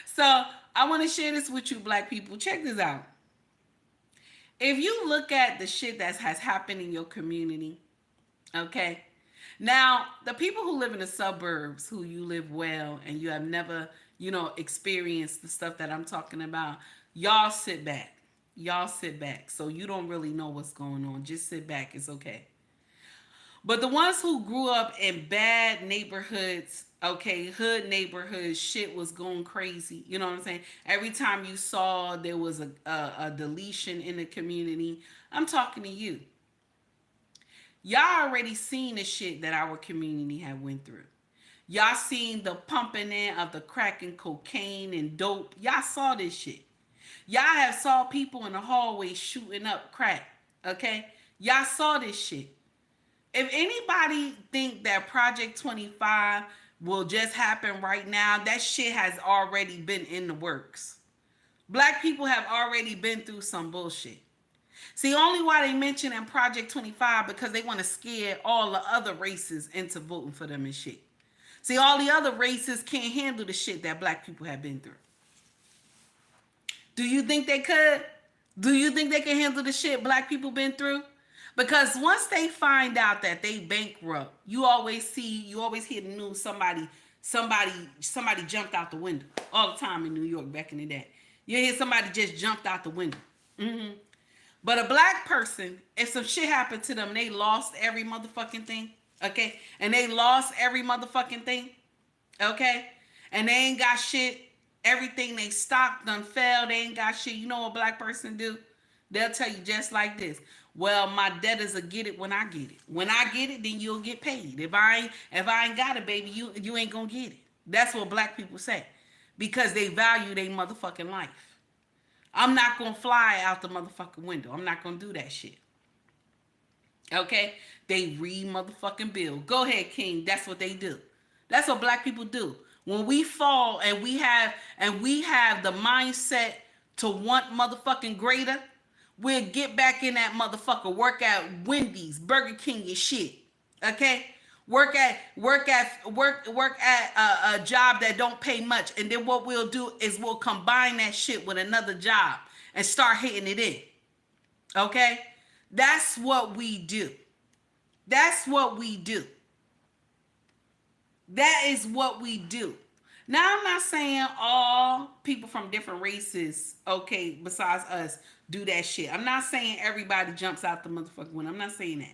So I want to share this with you, black people. Check this out. If you look at the shit that has happened in your community, okay, now the people who live in the suburbs, who you live well and you have never, experienced the stuff that I'm talking about, y'all sit back. Y'all sit back. So you don't really know what's going on. Just sit back. It's okay. But the ones who grew up in bad neighborhoods, okay, hood neighborhoods, shit was going crazy. You know what I'm saying? Every time you saw there was a deletion in the community, I'm talking to you. Y'all already seen the shit that our community have went through. Y'all seen the pumping in of the crack and cocaine and dope. Y'all saw this shit. Y'all have saw people in the hallway shooting up crack. Okay? Y'all saw this shit. If anybody think that Project 25 will just happen right now, that shit has already been in the works. Black people have already been through some bullshit. See, only why they mention in Project 25 because they want to scare all the other races into voting for them and shit. See, all the other races can't handle the shit that black people have been through. Do you think they could? Do you think they can handle the shit black people been through? Because once they find out that they bankrupt, you always hear the news, somebody jumped out the window all the time in New York back in the day. You hear somebody just jumped out the window. Mm-hmm. But a black person, if some shit happened to them, they lost every motherfucking thing, okay? And they lost every motherfucking thing, okay? And they ain't got shit. Everything they stock done fell. They ain't got shit. You know what a black person do? They'll tell you just like this. Well, my debtors will get it when I get it. When I get it, then you'll get paid. If I ain't got it, baby, you ain't gonna get it. That's what black people say. Because they value their motherfucking life. I'm not gonna fly out the motherfucking window. I'm not gonna do that shit. Okay? They read motherfucking bill. Go ahead, King. That's what they do. That's what black people do. When we fall and we have the mindset to want motherfucking greater, we'll get back in that motherfucker. Work at Wendy's, Burger King and shit. Okay? Work at a job that don't pay much, and then what we'll do is we'll combine that shit with another job and start hitting it in. Okay? That's what we do. That's what we do. That is what we do. Now, I'm not saying all people from different races, okay, besides us, do that shit. I'm not saying everybody jumps out the motherfucking window. I'm not saying that.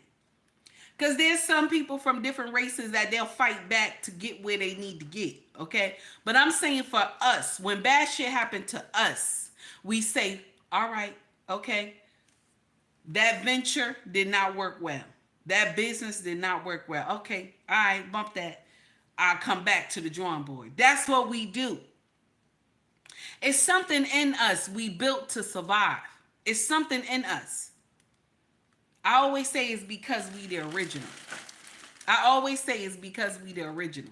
Because there's some people from different races that they'll fight back to get where they need to get, okay? But I'm saying for us, when bad shit happened to us, we say, all right, okay, that venture did not work well. That business did not work well. Okay, all right, bump that. I'll come back to the drawing board. That's what we do. It's something in us we built to survive. It's something in us. I always say it's because we the original. I always say it's because we the original.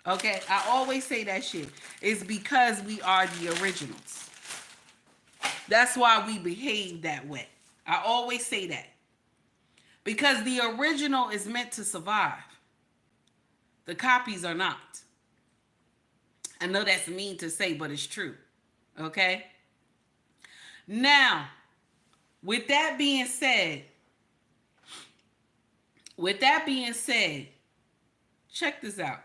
Okay? I always say that shit. It's because we are the originals. That's why we behave that way. I always say that. Because the original is meant to survive. The copies are not. I know that's mean to say, but it's true. Okay? Now, with that being said, check this out.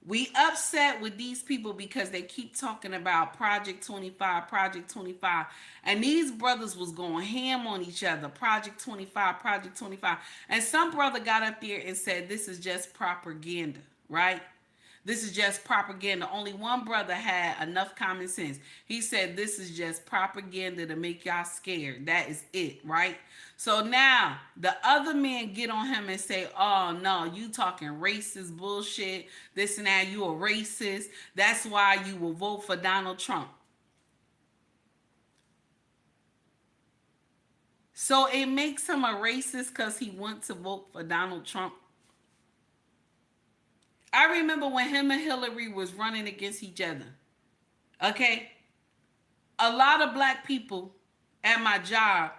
We upset with these people because they keep talking about Project 25, Project 25. And these brothers was going ham on each other. Project 25, Project 25. And some brother got up there and said, this is just propaganda, right? This is just propaganda. Only one brother had enough common sense. He said, this is just propaganda to make y'all scared. That is it, right? So now the other men get on him and say, oh, no, you talking racist bullshit. This and that. You a racist. That's why you will vote for Donald Trump. So it makes him a racist because he wants to vote for Donald Trump. I remember when him and Hillary was running against each other. Okay? A lot of black people at my job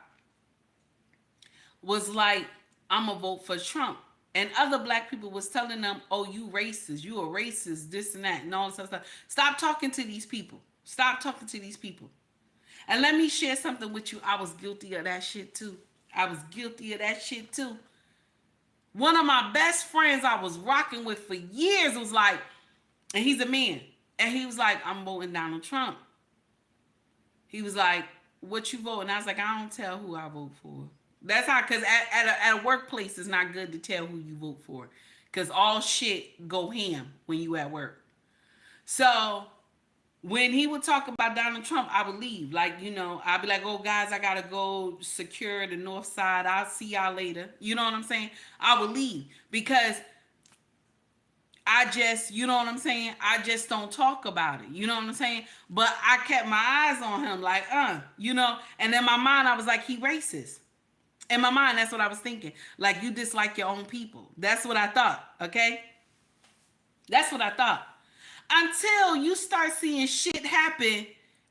was like, I'm going to vote for Trump. And other black people was telling them, oh, you racist. You a racist, this and that, and all this other stuff. Stop talking to these people. Stop talking to these people. And let me share something with you. I was guilty of that shit too. One of my best friends I was rocking with for years was like, and he's a man, and he was like, I'm voting Donald Trump. He was like, what you vote? And I was like, I don't tell who I vote for. That's how, because at a workplace, it's not good to tell who you vote for, because all shit go ham when you at work. So When he would talk about Donald Trump, I would leave. Like, I'd be like, oh, guys, I got to go secure the north side. I'll see y'all later. You know what I'm saying? I would leave because I just, you know what I'm saying? I just don't talk about it. You know what I'm saying? But I kept my eyes on him like, and in my mind, I was like, he racist. In my mind, that's what I was thinking. Like, you dislike your own people. That's what I thought, okay? That's what I thought. Until you start seeing shit happen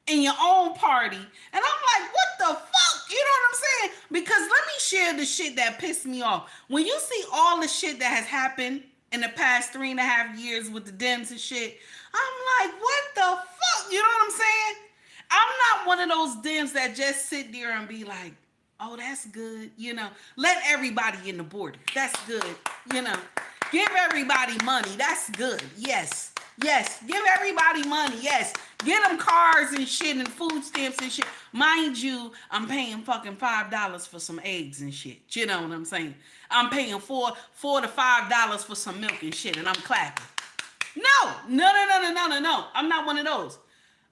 in your own party. And I'm like, what the fuck? You know what I'm saying? Because let me share the shit that pissed me off. When you see all the shit that has happened in the past 3.5 years with the Dems and shit, I'm like, what the fuck? You know what I'm saying? I'm not one of those Dems that just sit there and be like, oh, that's good. Let everybody in the border. That's good. Give everybody money. That's good. Yes. Yes. Give everybody money. Yes. Get them cars and shit and food stamps and shit. Mind you, I'm paying fucking $5 for some eggs and shit. You know what I'm saying? I'm paying $4 to $5 for some milk and shit, and I'm clapping. No. I'm not one of those.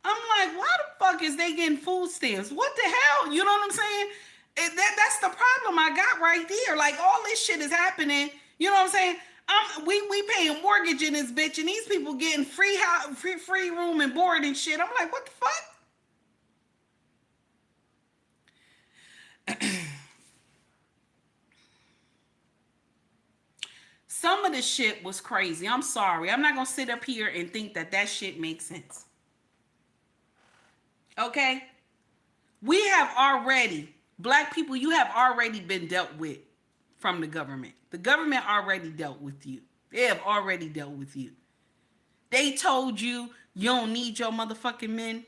I'm like, why the fuck is they getting food stamps? What the hell? You know what I'm saying? That's the problem I got right there. Like, all this shit is happening. You know what I'm saying? We paying mortgage in this bitch, and these people getting free room and board and shit. I'm like, what the fuck? Some of the shit was crazy. I'm sorry. I'm not gonna sit up here and think that shit makes sense. Okay? We have already, black people, you have already been dealt with from the government. The government already dealt with you. They have already dealt with you. They told you you don't need your motherfucking men.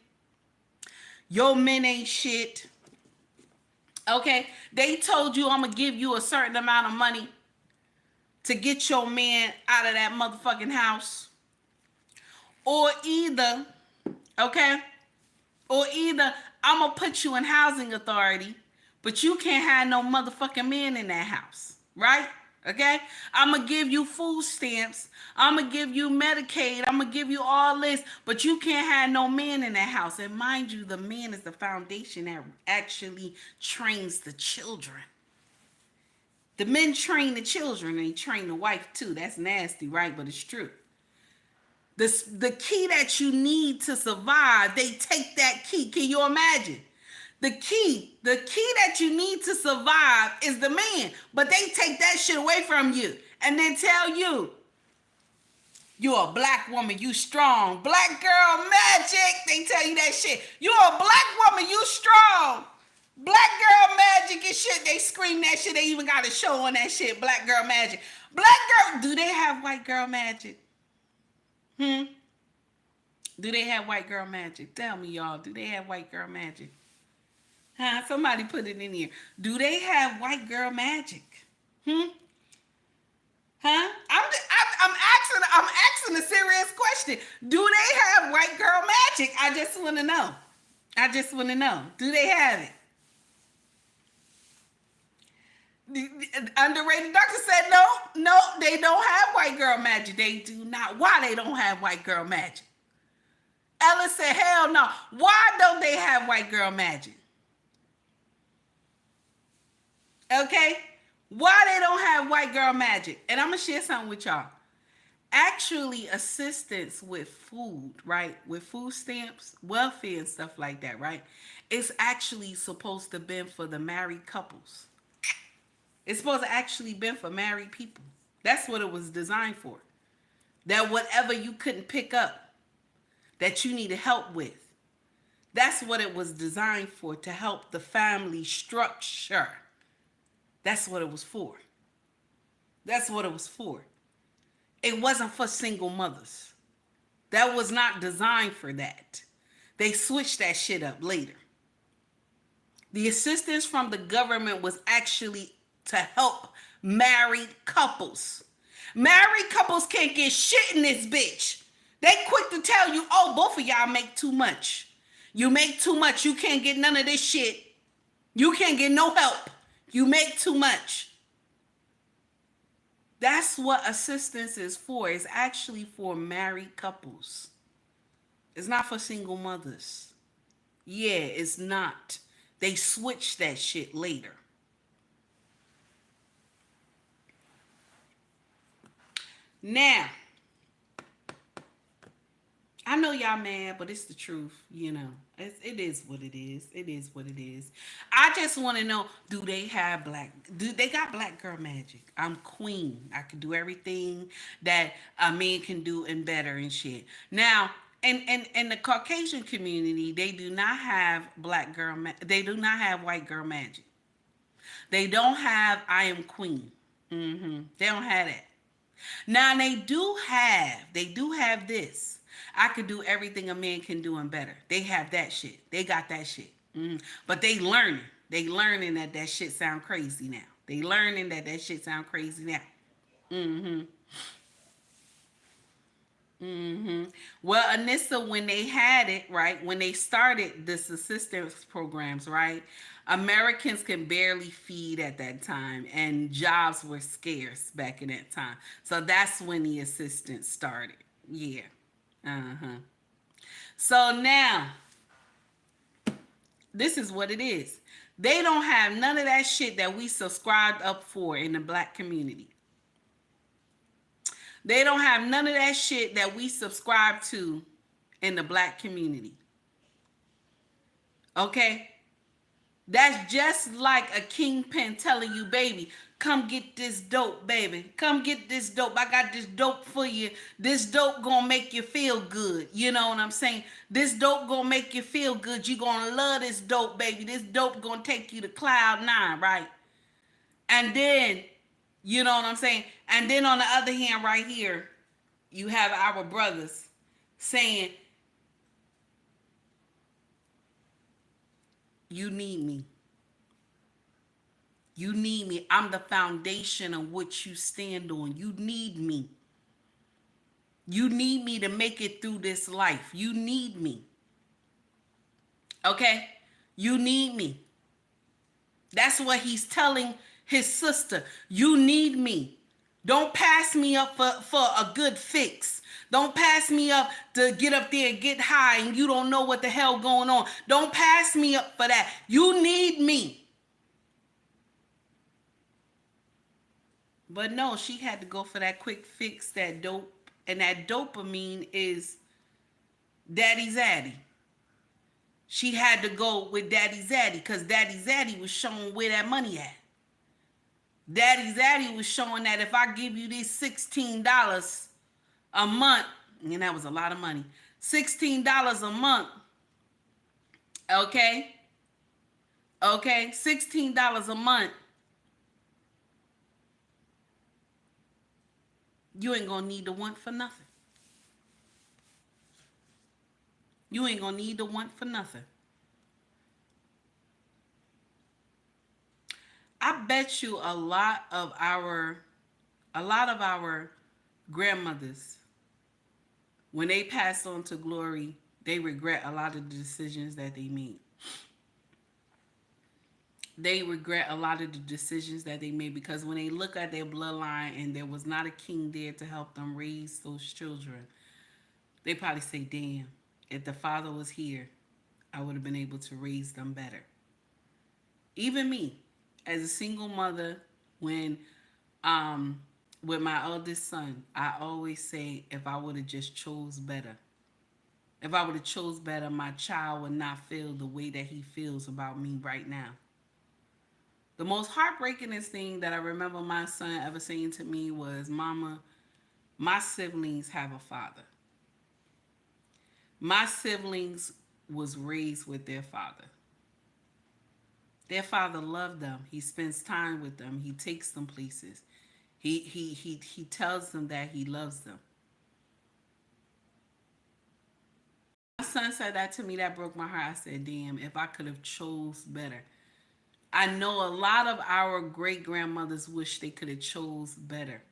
Your men ain't shit. Okay? They told you I'm going to give you a certain amount of money to get your man out of that motherfucking house. Or either, okay? Or either I'm going to put you in housing authority, but you can't have no motherfucking man in that house. Right? Okay? I'm going to give you food stamps. I'm going to give you Medicaid. I'm going to give you all this, but you can't have no man in that house. And mind you, the man is the foundation that actually trains the children. The men train the children, and they train the wife too. That's nasty, right? But it's true. The key that you need to survive, they take that key. Can you imagine? The key that you need to survive is the man, but they take that shit away from you and then tell you, you're a black woman, you strong. Black girl magic, they tell you that shit. You're a black woman, you strong. Black girl magic and shit, they scream that shit. They even got a show on that shit, black girl magic. Black girl, do they have white girl magic? Do they have white girl magic? Tell me, y'all, do they have white girl magic? Huh? Somebody put it in here. Do they have white girl magic? Huh? I'm asking a serious question. Do they have white girl magic? I just want to know. Do they have it? The underrated doctor said no, they don't have white girl magic. They do not. Why they don't have white girl magic? Ella said, hell no. Why don't they have white girl magic? Okay? Why they don't have white girl magic? And I'm going to share something with y'all. Actually, assistance with food, right? With food stamps, welfare and stuff like that, right? It's actually supposed to be for the married couples. It's supposed to actually be for married people. That's what it was designed for. That whatever you couldn't pick up, that you needed help with, that's what it was designed for, to help the family structure. That's what it was for. That's what it was for. It wasn't for single mothers. That was not designed for that. They switched that shit up later. The assistance from the government was actually to help married couples. Married couples can't get shit in this bitch. They quick to tell you, oh, both of y'all make too much. You make too much. You can't get none of this shit. You can't get no help. You make too much. That's what assistance is for. It's actually for married couples. It's not for single mothers. Yeah, it's not. They switched that shit later. Now, I know y'all mad, but it's the truth. It is what it is. It is what it is. I just want to know: do they have black? Do they got black girl magic? I'm queen. I can do everything that a man can do and better and shit. Now, in the Caucasian community, they do not have black girl. They do not have white girl magic. They don't have I am queen. They don't have that. Now they do have this. I could do everything a man can do and better. They have that shit. They got that shit. But they learning. They learning that shit sound crazy now. They learning that shit sound crazy now. Mm-hmm. Mm-hmm. Well, Anissa, when they had it, right, when they started this assistance programs, right, Americans can barely feed at that time, and jobs were scarce back in that time. So that's when the assistance started. Yeah. Uh-huh. So now, this is what it is. They don't have none of that shit that we subscribed up for in the black community. They don't have none of that shit that we subscribe to in the black community. Okay? That's just like a kingpin telling you, baby, come get this dope, baby. Come get this dope. I got this dope for you. This dope gonna make you feel good. You know what I'm saying? This dope gonna make you feel good. You gonna love this dope, baby. This dope gonna take you to cloud nine, right? And then, you know what I'm saying? And then on the other hand, right here, you have our brothers saying, you need me. You need me. I'm the foundation of what you stand on. You need me. You need me to make it through this life. You need me. Okay? You need me. That's what he's telling his sister. You need me. Don't pass me up for a good fix. Don't pass me up to get up there and get high and you don't know what the hell going on. Don't pass me up for that. You need me. But no, she had to go for that quick fix, that dope. And that dopamine is Daddy Zaddy. She had to go with Daddy Zaddy because Daddy Zaddy was showing where that money at. Daddy Zaddy was showing that if I give you this $16 a month, and that was a lot of money, $16 a month, okay? Okay, $16 a month, you ain't gonna need to want for nothing. You ain't gonna need to want for nothing. I bet you a lot of our grandmothers, when they pass on to glory, they regret a lot of the decisions that they made. They regret a lot of the decisions that they made because when they look at their bloodline and there was not a king there to help them raise those children, they probably say, damn, if the father was here, I would have been able to raise them better. Even me, as a single mother, when with my eldest son, I always say if I would have just chose better. If I would have chose better, my child would not feel the way that he feels about me right now. The most heartbreakingest thing that I remember my son ever saying to me was, Mama, my siblings have a father. My siblings was raised with their father. Their father loved them. He spends time with them. He takes them places. He tells them that he loves them. My son said that to me. That broke my heart. I said, damn, if I could have chose better. I know a lot of our great grandmothers wish they could have chose better.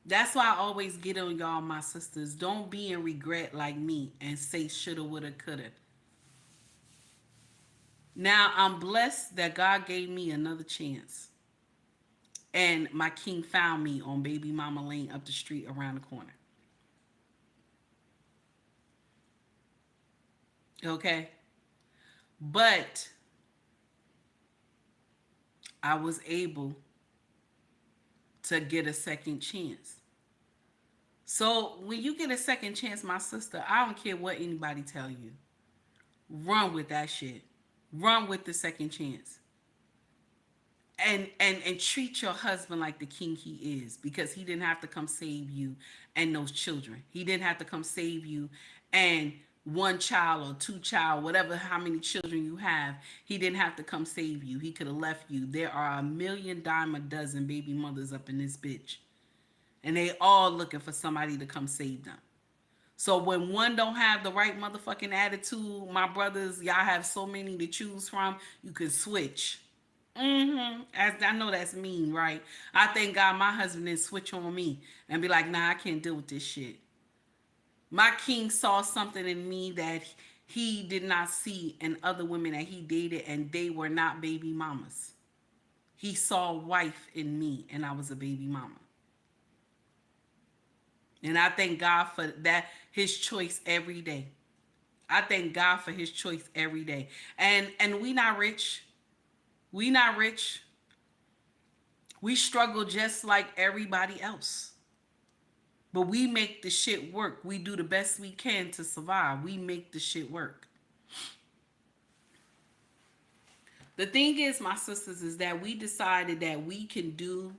That's why I always get on y'all, my sisters. Don't be in regret like me and say shoulda, woulda, coulda. Now I'm blessed that God gave me another chance. And my king found me on Baby Mama Lane up the street around the corner. Okay? But I was able to get a second chance. So when you get a second chance, my sister, I don't care what anybody tell you. Run with that shit. Run with the second chance. And treat your husband like the king he is, because he didn't have to come save you and those children. He didn't have to come save you and one child or two child, whatever, how many children you have. He didn't have to come save you. He could have left you. There are a million dime a dozen baby mothers up in this bitch, and they all looking for somebody to come save them. So when one don't have the right motherfucking attitude, my brothers, y'all have so many to choose from, you can switch. As I know that's mean, right? I thank God my husband didn't switch on me and be like, nah, I can't deal with this shit. My king saw something in me that he did not see in other women that he dated, and they were not baby mamas. He saw wife in me, and I was a baby mama. And I thank God for that, his choice every day. I thank God for his choice every day. And we not rich. We not rich. We struggle just like everybody else. But we make the shit work. We do the best we can to survive. We make the shit work. The thing is, my sisters, is that we decided that we can do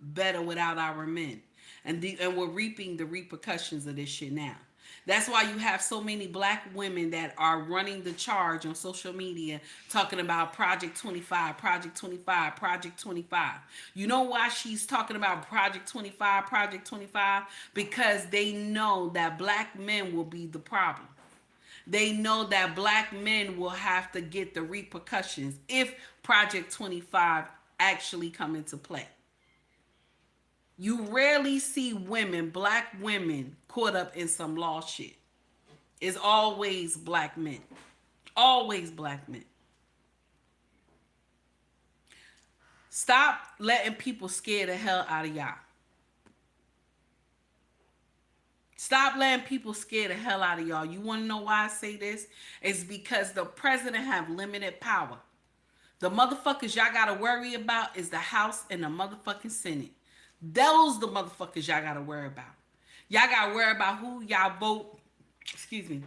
better without our men. And we're reaping the repercussions of this shit now. That's why you have so many black women that are running the charge on social media talking about Project 25, Project 25, Project 25. You know why she's talking about Project 25, Project 25? Because they know that black men will be the problem. They know that black men will have to get the repercussions if Project 25 actually come into play. You rarely see women, black women, caught up in some law shit. It's always black men. Always black men. Stop letting people scare the hell out of y'all. Stop letting people scare the hell out of y'all. You want to know why I say this? It's because the president have limited power. The motherfuckers y'all got to worry about is the House and the motherfucking Senate. Those the motherfuckers y'all got to worry about. Y'all got to worry about who y'all vote. Excuse me.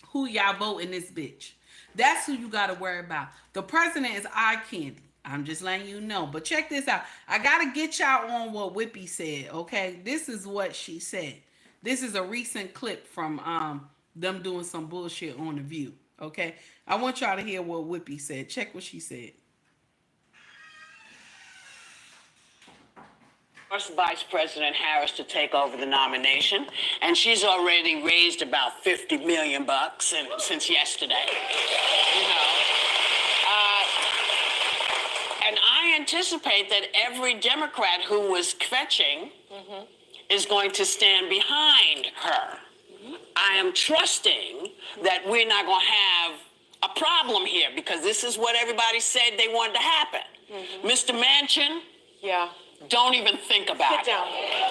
Who y'all vote in this bitch. That's who you got to worry about. The president is eye candy. I'm just letting you know. But check this out. I got to get y'all on what Whippy said, okay? This is what she said. This is a recent clip from them doing some bullshit on The View, okay? I want y'all to hear what Whippy said. Check what she said. First Vice President Harris to take over the nomination, and she's already raised about $50 million since yesterday. You know, and I anticipate that every Democrat who was kvetching is going to stand behind her. I am trusting that we're not going to have a problem here, because this is what everybody said they wanted to happen. Mr. Manchin, yeah. Don't even think about it. Sit down.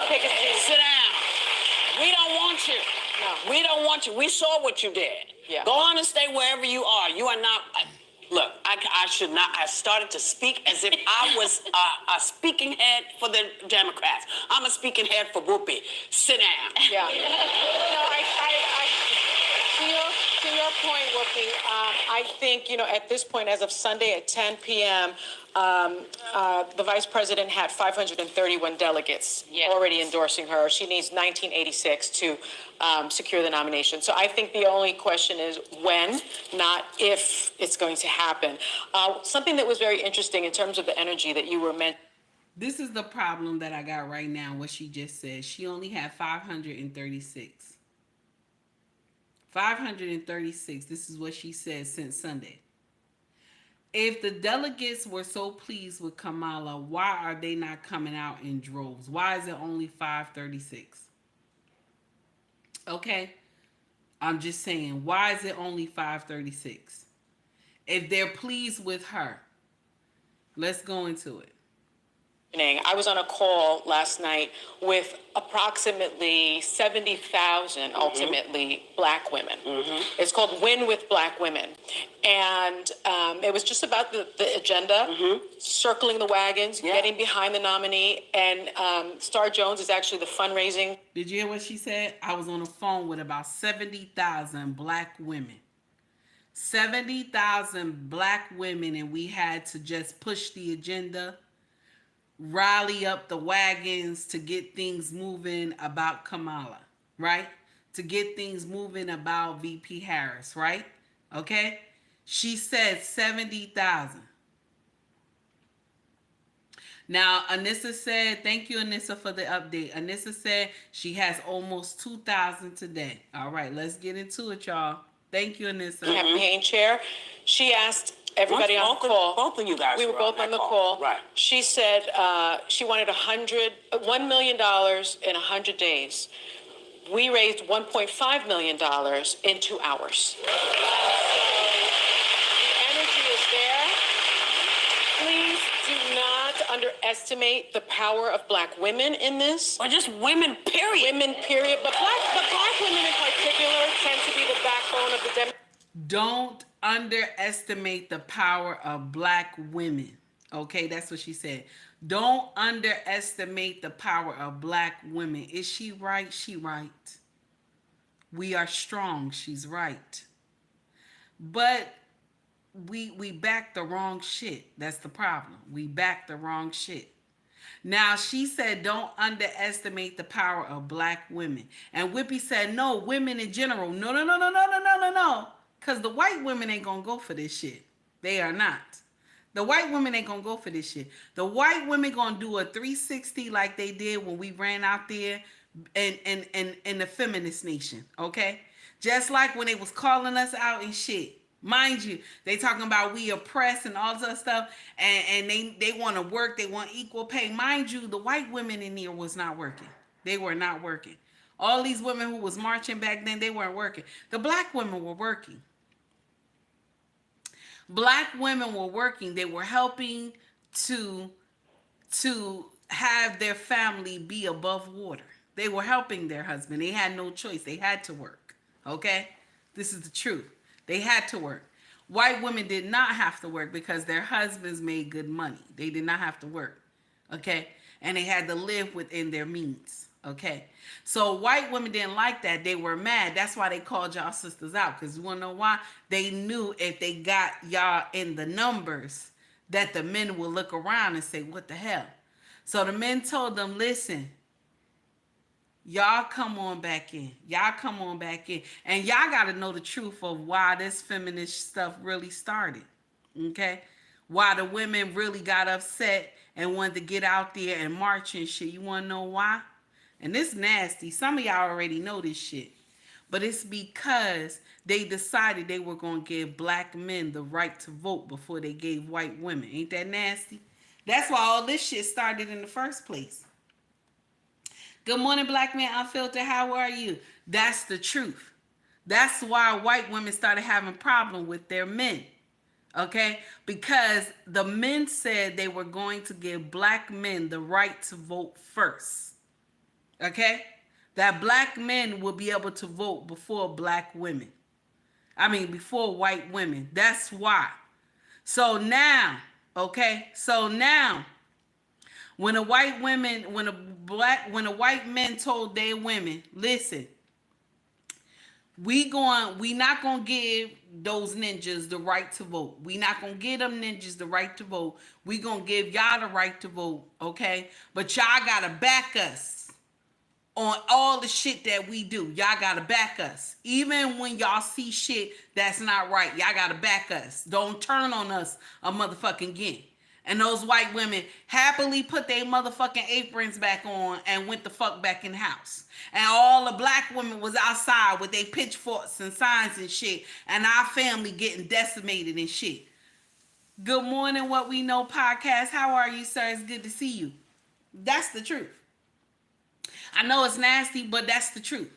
Take a seat. Sit down. We don't want you. No. We don't want you. We saw what you did. Yeah. Go on and stay wherever you are. You are not. Look, I should not. I started to speak as if I was a speaking head for the Democrats. I'm a speaking head for Whoopi. Sit down. Yeah. No, to your point, Whoopi, I think, at this point, as of Sunday at 10 p.m., the vice president had 531 delegates already endorsing her. She needs 1986 to secure the nomination. So I think the only question is when, not if it's going to happen. Something that was very interesting in terms of the energy that you were mentioning. This is the problem that I got right now, what she just said. She only had 536. 536. This is what she said since Sunday. If the delegates were so pleased with Kamala, why are they not coming out in droves? Why is it only 536? Okay? I'm just saying, why is it only 536? If they're pleased with her, let's go into it. I was on a call last night with approximately 70,000, ultimately, Black women. It's called Win with Black Women. And it was just about the agenda, circling the wagons, getting behind the nominee. And Star Jones is actually the fundraising. Did you hear what she said? I was on the phone with about 70,000 Black women. 70,000 Black women, and we had to just push the agenda, rally up the wagons to get things moving about Kamala, right? To get things moving about VP Harris, right? Okay? She said 70,000. Now, Anissa said, thank you, Anissa, for the update. Anissa said she has almost 2,000 today. All right, let's get into it, y'all. Thank you, Anissa. Campaign chair. She asked everybody on the call. Both of you guys We were both on the call. Right. She said she wanted $1 million in 100 days. We raised $1.5 million in 2 hours. The energy is there. Please do not underestimate the power of Black women in this. Or just women, period. Women, period. But black women in particular tend to be the backbone of the Democratic. Don't underestimate the power of Black women. Okay, that's what she said. Don't underestimate the power of Black women. Is she right? She right. We are strong. She's right. But we back the wrong shit. That's the problem. We back the wrong shit. Now, she said, don't underestimate the power of Black women. And Whippy said, no, women in general. No. Because the white women ain't going to go for this shit. They are not. The white women ain't going to go for this shit. The white women going to do a 360 like they did when we ran out there in the feminist nation, okay? Just like when they was calling us out and shit. Mind you, they talking about we oppressed and all this other stuff, and they want to work, they want equal pay. Mind you, the white women in there was not working. They were not working. All these women who was marching back then, they weren't working. The Black women were working. Black women were working. They were helping to have their family be above water. They were helping their husband. They had no choice. They had to work. Okay? This is the truth. They had to work. White women did not have to work because their husbands made good money. They did not have to work. Okay? And they had to live within their means. Okay? So white women didn't like that. They were mad. That's why they called y'all sisters out. Because you want to know why? They knew if they got y'all in the numbers that the men would look around and say, what the hell? So the men told them, listen, y'all come on back in. Y'all come on back in. And y'all got to know the truth of why this feminist stuff really started. Okay? Why the women really got upset and wanted to get out there and march and shit. You want to know why? And this nasty. Some of y'all already know this shit. But it's because they decided they were going to give Black men the right to vote before they gave white women. Ain't that nasty? That's why all this shit started in the first place. Good morning, Black Man Unfiltered. How are you? That's the truth. That's why white women started having problems with their men. Okay? Because the men said they were going to give Black men the right to vote first. Okay? That Black men will be able to vote before Black women. Before white women. That's why. So now, okay? So now, when a white men told their women, listen, we not gonna give those ninjas the right to vote. We not gonna give them ninjas the right to vote. We gonna give y'all the right to vote, okay? But y'all gotta back us on all the shit that we do. Y'all gotta back us. Even when y'all see shit that's not right, y'all gotta back us. Don't turn on us a motherfucking again. And those white women happily put their motherfucking aprons back on and went the fuck back in the house. And all the Black women was outside with their pitchforks and signs and shit. And our family getting decimated and shit. Good morning, What We Know podcast. How are you, sir? It's good to see you. That's the truth. I know it's nasty, but that's the truth.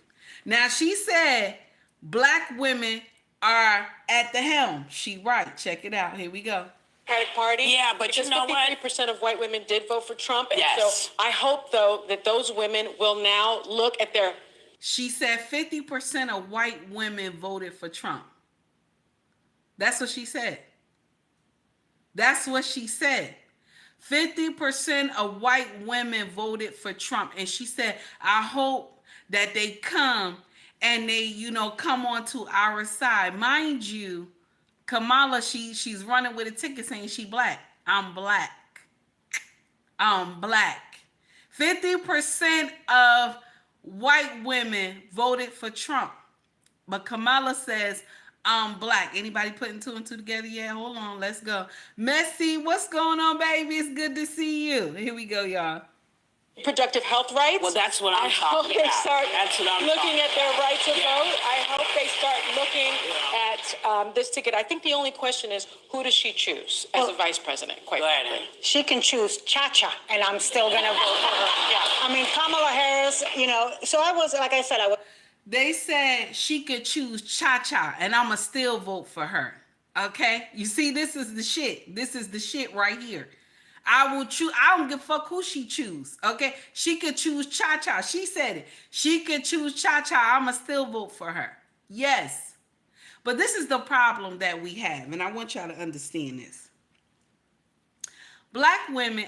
Now, she said Black women are at the helm. She right. Check it out. Here we go. Democratic Party. Yeah, but you know what? 53% of white women did vote for Trump. And Yes. so I hope, though, that those women will now look at their... She said 50% of white women voted for Trump. That's what she said. That's what she said. 50% of white women voted for Trump. And she said, I hope that they come and they, come onto our side. Mind you, Kamala, she's running with a ticket saying she black. I'm black. I'm black. 50% of white women voted for Trump. But Kamala says, I'm black. Anybody putting two and two together? Yeah, hold on. Let's go. Messy, what's going on, baby? It's good to see you. Here we go, y'all. Productive health rights. Well, that's what I'm I hope talking they about. start That's what I'm looking talking at their right to Yeah. vote. I hope they start looking at this ticket. I think the only question is, who does she choose as a vice president, quite Go ahead, frankly? Ann. She can choose Cha-Cha, and I'm still going to vote for her. Yeah. I mean, Kamala Harris, so I was, like I said, I was. They said she could choose Cha-Cha, and I'ma still vote for her. Okay? You see, this is the shit. This is the shit right here. I will choose. I don't give a fuck who she choose. Okay? She could choose Cha-Cha. She said it. She could choose Cha-Cha. I'ma still vote for her. Yes. But this is the problem that we have, and I want y'all to understand this. Black women,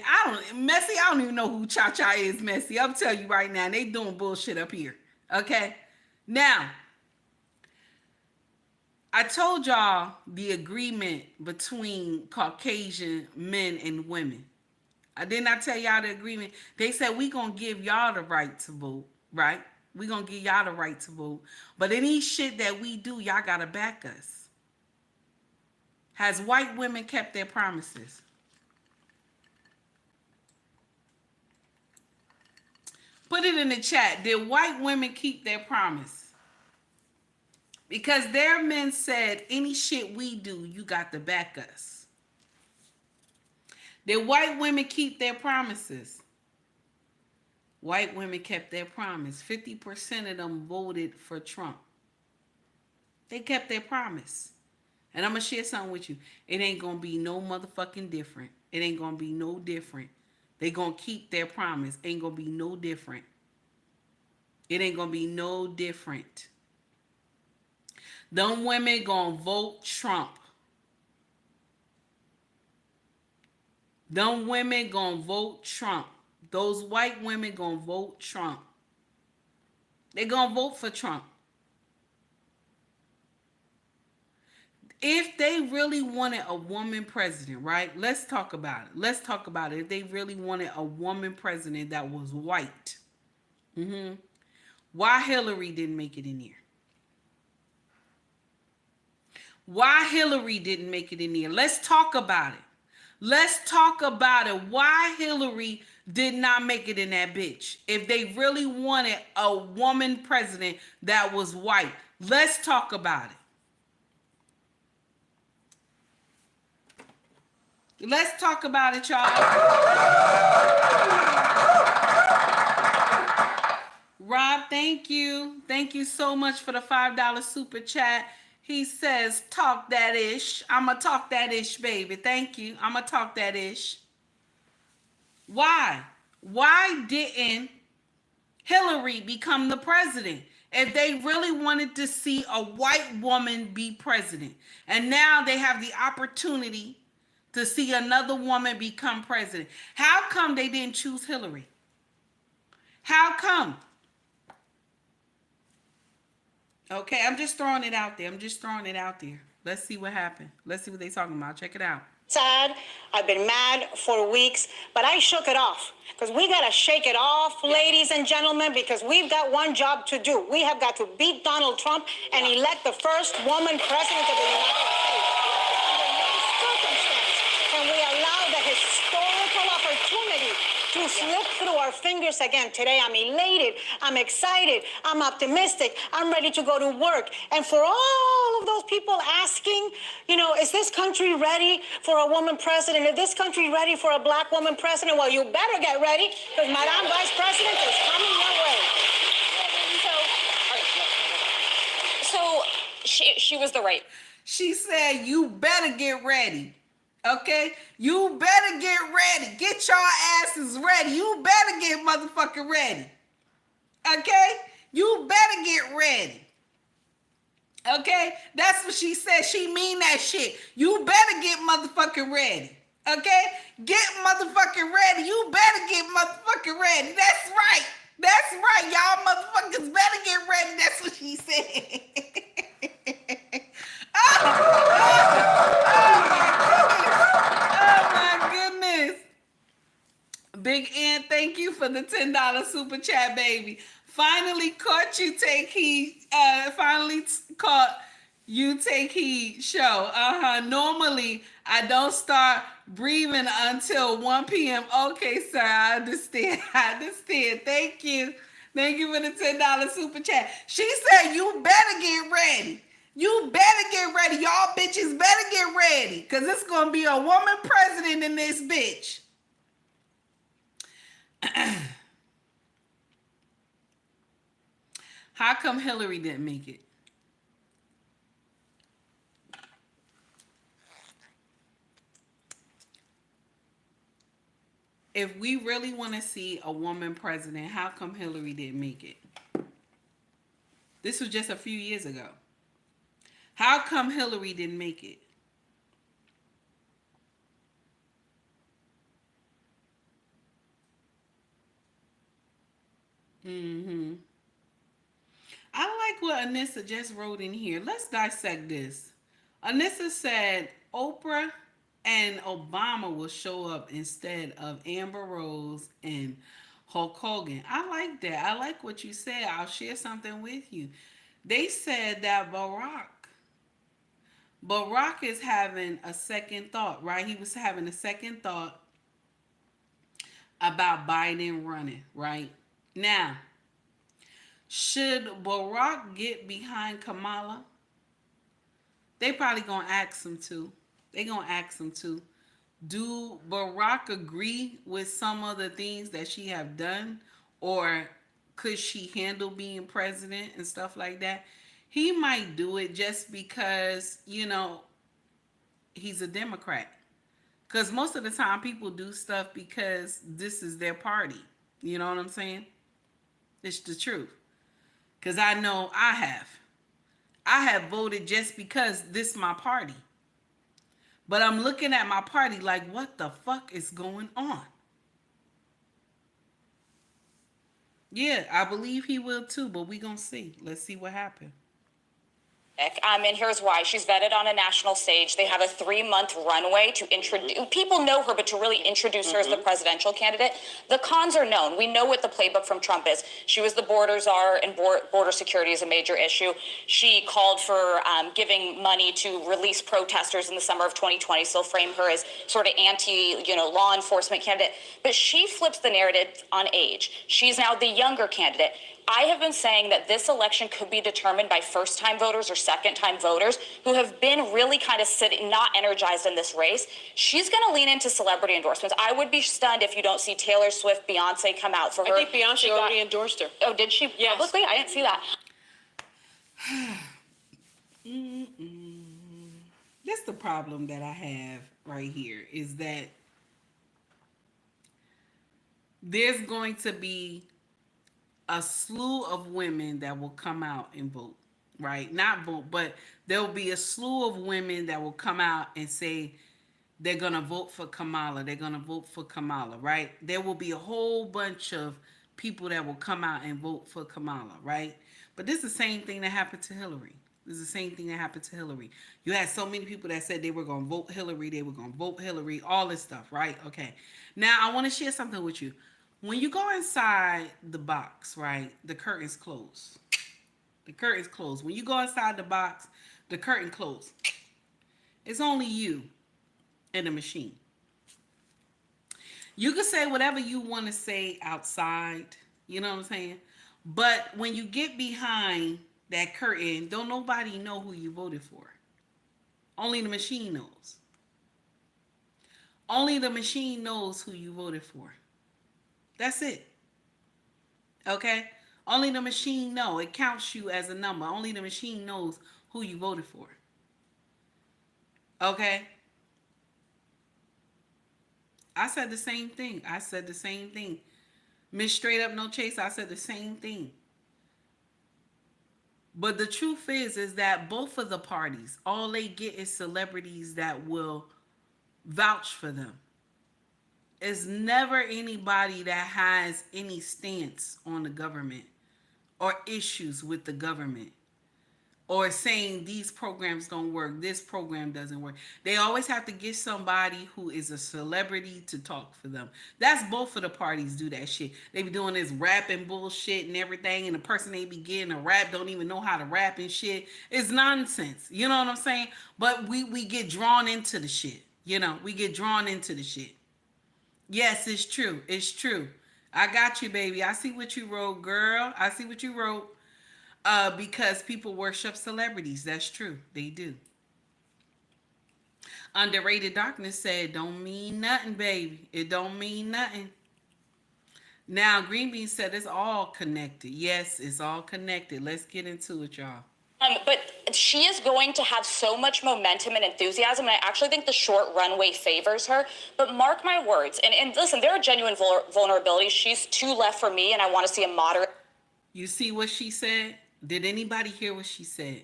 Messy, I don't even know who Cha-Cha is, Messy. I'm telling you right now, they doing bullshit up here. Okay? Now, I told y'all the agreement between Caucasian men and women. I did not tell y'all the agreement. They said we gonna give y'all the right to vote, right? We gonna give y'all the right to vote. But any shit that we do, y'all gotta back us. Has white women kept their promises? Put it in the chat. Did white women keep their promise? Because their men said, any shit we do, you got to back us. Did white women keep their promises? White women kept their promise. 50% of them voted for Trump. They kept their promise. And I'm going to share something with you. It ain't going to be no motherfucking different. It ain't going to be no different. They going to keep their promise. Ain't going to be no different. It ain't going to be no different. Them women gonna vote Trump. Them women gonna vote Trump. Those white women gonna vote Trump. They gonna vote for Trump. If they really wanted a woman president, right? Let's talk about it. Let's talk about it. If they really wanted a woman president that was white, why Hillary didn't make it in here? Why Hillary didn't make it in here? Let's talk about it. Let's talk about it. Why Hillary did not make it in that bitch? If they really wanted a woman president that was white, let's talk about it. Let's talk about it, y'all. Rob, thank you. Thank you so much for the $5 super chat. He says, talk that ish. I'ma talk that ish, baby. Thank you. I'ma talk that ish. Why? Why didn't Hillary become the president? If they really wanted to see a white woman be president, and now they have the opportunity to see another woman become president, how come they didn't choose Hillary? How come? Okay, I'm just throwing it out there. Let's see what happened. Let's see what they're talking about. Check it out. Sad. I've been mad for weeks, but I shook it off because we got to shake it off, ladies and gentlemen, because we've got one job to do. We have got to beat Donald Trump and elect the first woman president of the United States. Under no circumstance can we allow the historical opportunity to slip through our fingers again. Today, I'm elated, I'm excited, I'm optimistic, I'm ready to go to work. And for all of those people asking, is this country ready for a woman president? Is this country ready for a black woman president? Well, you better get ready, because Madame Vice President is coming your way. So she was the right. She said, you better get ready. Okay? You better get ready. Get your asses ready. You better get motherfucking ready. Okay? You better get ready. Okay? That's what she said. She mean that shit. You better get motherfucking ready. Okay? Get motherfucking ready. You better get motherfucking ready. That's right. That's right. Y'all motherfuckers better get ready. That's what she said. Oh my goodness. Big N, thank you for the $10 super chat, baby. Finally caught you take heed. Caught you take heed show. Normally I don't start breathing until 1 p.m. Okay, sir, I understand. I understand. Thank you. Thank you for the $10 super chat. She said you better get ready. You better get ready. Y'all bitches better get ready. Cause it's gonna be a woman president in this bitch. How come Hillary didn't make it? If we really want to see a woman president, how come Hillary didn't make it? This was just a few years ago. How come Hillary didn't make it? I like what Anissa just wrote in here. Let's dissect this. Anissa said Oprah and Obama will show up instead of Amber Rose and Hulk Hogan. I like that. I like what you said. I'll share something with you. They said that Barack is having a second thought, right? He was having a second thought about Biden running, right? Now, should Barack get behind Kamala? They probably gonna ask him to. They gonna ask him to. Do Barack agree with some of the things that she have done, or could she handle being president and stuff like that? He might do it just because he's a Democrat. Because most of the time people do stuff because this is their party. You know what I'm saying? It's the truth. Because I know I have voted just because this is my party. But I'm looking at my party like, what the fuck is going on? Yeah, I believe he will too, but we gonna see. Let's see what happens. And here's why. She's vetted on a national stage. They have a 3-month runway to introduce. People know her, but to really introduce her as the presidential candidate. The cons are known. We know what the playbook from Trump is. She was the border czar, and border security is a major issue. She called for giving money to release protesters in the summer of 2020. So frame her as sort of law enforcement candidate. But she flips the narrative on age. She's now the younger candidate. I have been saying that this election could be determined by first-time voters or second-time voters who have been really kind of sitting, not energized in this race. She's going to lean into celebrity endorsements. I would be stunned if you don't see Taylor Swift, Beyonce come out for her. I think Beyonce already endorsed her. Oh, did she? Yes. Publicly? I didn't see that. That's the problem that I have right here, is that there's going to be a slew of women that will come out and vote, right? Not vote, but there will be a slew of women that will come out and say they're going to vote for Kamala. They're going to vote for Kamala, right? There will be a whole bunch of people that will come out and vote for Kamala, right? But this is the same thing that happened to Hillary. This is the same thing that happened to Hillary. You had so many people that said they were going to vote Hillary. They were going to vote Hillary, all this stuff, right? Okay. Now, I want to share something with you. When you go inside the box, right, the curtain's closed. The curtain's closed. When you go inside the box, the curtain closed. It's only you and the machine. You can say whatever you want to say outside, you know what I'm saying? But when you get behind that curtain, don't nobody know who you voted for. Only the machine knows. Only the machine knows who you voted for. That's it. Okay? Only the machine knows. It counts you as a number. Only the machine knows who you voted for. Okay? I said the same thing. I said the same thing. Miss Straight Up No Chase, I said the same thing. But the truth is that both of the parties, all they get is celebrities that will vouch for them. It's never anybody that has any stance on the government or issues with the government or saying these programs don't work, this program doesn't work. They always have to get somebody who is a celebrity to talk for them. That's both of the parties do that shit. They be doing this rapping bullshit and everything, and the person they be getting a rap don't even know how to rap and shit. It's nonsense. You know what I'm saying? But we get drawn into the shit. You know, we get drawn into the shit. Yes, it's true. It's true. I got you, baby. I see what you wrote, girl. I see what you wrote. Because people worship celebrities. That's true. They do. Underrated Darkness said, don't mean nothing, baby. It don't mean nothing. Now, Green Bean said it's all connected. Yes, it's all connected. Let's get into it, y'all. But she is going to have so much momentum and enthusiasm, and I actually think the short runway favors her. But mark my words, and listen, there are genuine vulnerabilities. She's too left for me, and I want to see a moderate. You see what she said? Did anybody hear what she said?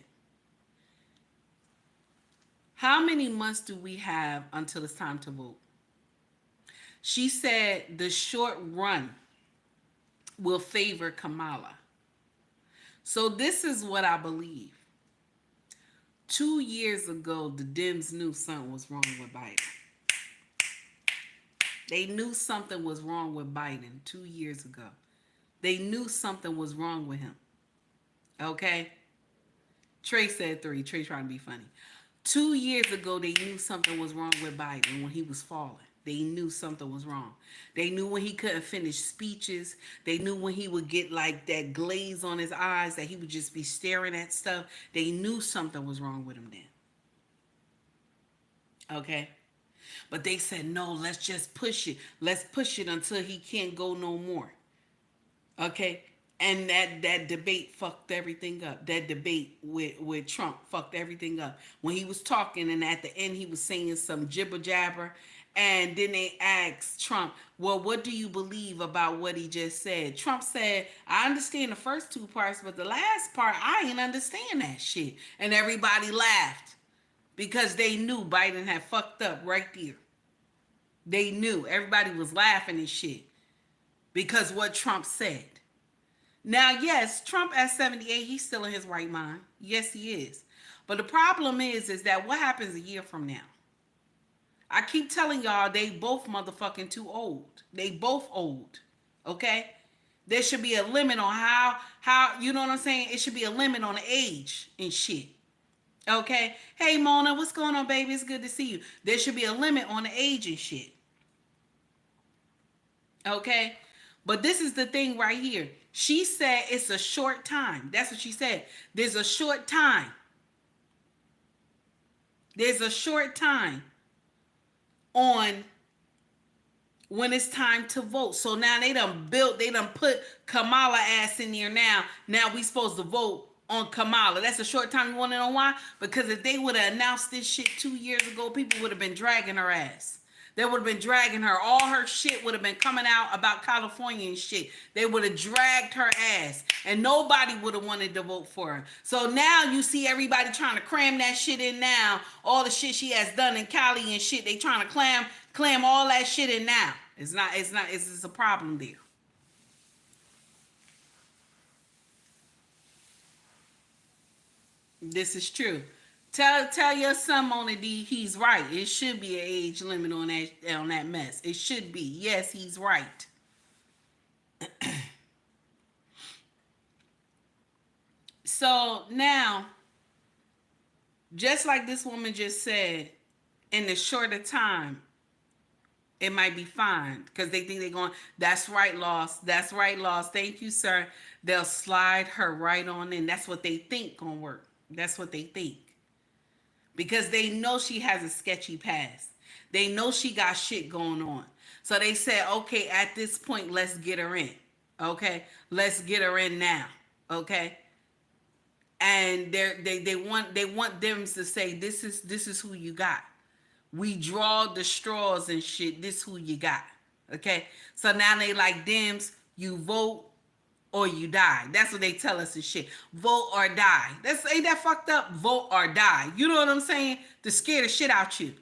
How many months do we have until it's time to vote? She said the short run will favor Kamala. So this is what I believe. 2 years ago, the Dems knew something was wrong with Biden. They knew something was wrong with Biden 2 years ago. They knew something was wrong with him. Okay? Trey said 3. Trey trying to be funny. 2 years ago, they knew something was wrong with Biden when he was falling. They knew something was wrong. They knew when he couldn't finish speeches. They knew when he would get like that glaze on his eyes that he would just be staring at stuff. They knew something was wrong with him then. Okay? But they said, no, let's just push it. Let's push it until he can't go no more. Okay? And that debate fucked everything up. That debate with Trump fucked everything up. When he was talking and at the end he was saying some jibber jabber. And then they asked Trump, well, what do you believe about what he just said? Trump said, I understand the first 2 parts, but the last part, I ain't understand that shit. And everybody laughed because they knew Biden had fucked up right there. They knew. Everybody was laughing and shit because what Trump said. Now, yes, Trump at 78, he's still in his right mind. Yes, he is. But the problem is that what happens a year from now? I keep telling y'all they both motherfucking too old. They both old. Okay? There should be a limit on how you know what I'm saying? It should be a limit on the age and shit. Okay? Hey Mona, what's going on, baby? It's good to see you. There should be a limit on the age and shit. Okay? But this is the thing right here. She said it's a short time. That's what she said. There's a short time. There's a short time on when it's time to vote. So now they done put Kamala ass in there now. Now we supposed to vote on Kamala. That's a short time. You want to know why? Because if they would have announced this shit 2 years ago, people would have been dragging her ass. They would have been dragging her. All her shit would have been coming out about California and shit. They would have dragged her ass. And nobody would have wanted to vote for her. So now you see everybody trying to cram that shit in now. All the shit she has done in Cali and shit. They trying to clam all that shit in now. It's a problem there. This is true. Tell your son, Mona D, he's right. It should be an age limit on that mess. It should be. Yes, he's right. So now, just like this woman just said, in the shorter time, it might be fine because they think they're going, that's right, loss. That's right, loss. Thank you, sir. They'll slide her right on in. That's what they think gonna work. That's what they think. Because they know she has a sketchy past. They know she got shit going on. So they said, okay, at this point, let's get her in. Okay? Let's get her in now. Okay? And they want them to say, this is who you got. We draw the straws and shit. This who you got. Okay? So now they like, Dems, you vote or you die. That's what they tell us and shit. Vote or die. Ain't that fucked up? Vote or die. You know what I'm saying? To scare the shit out you.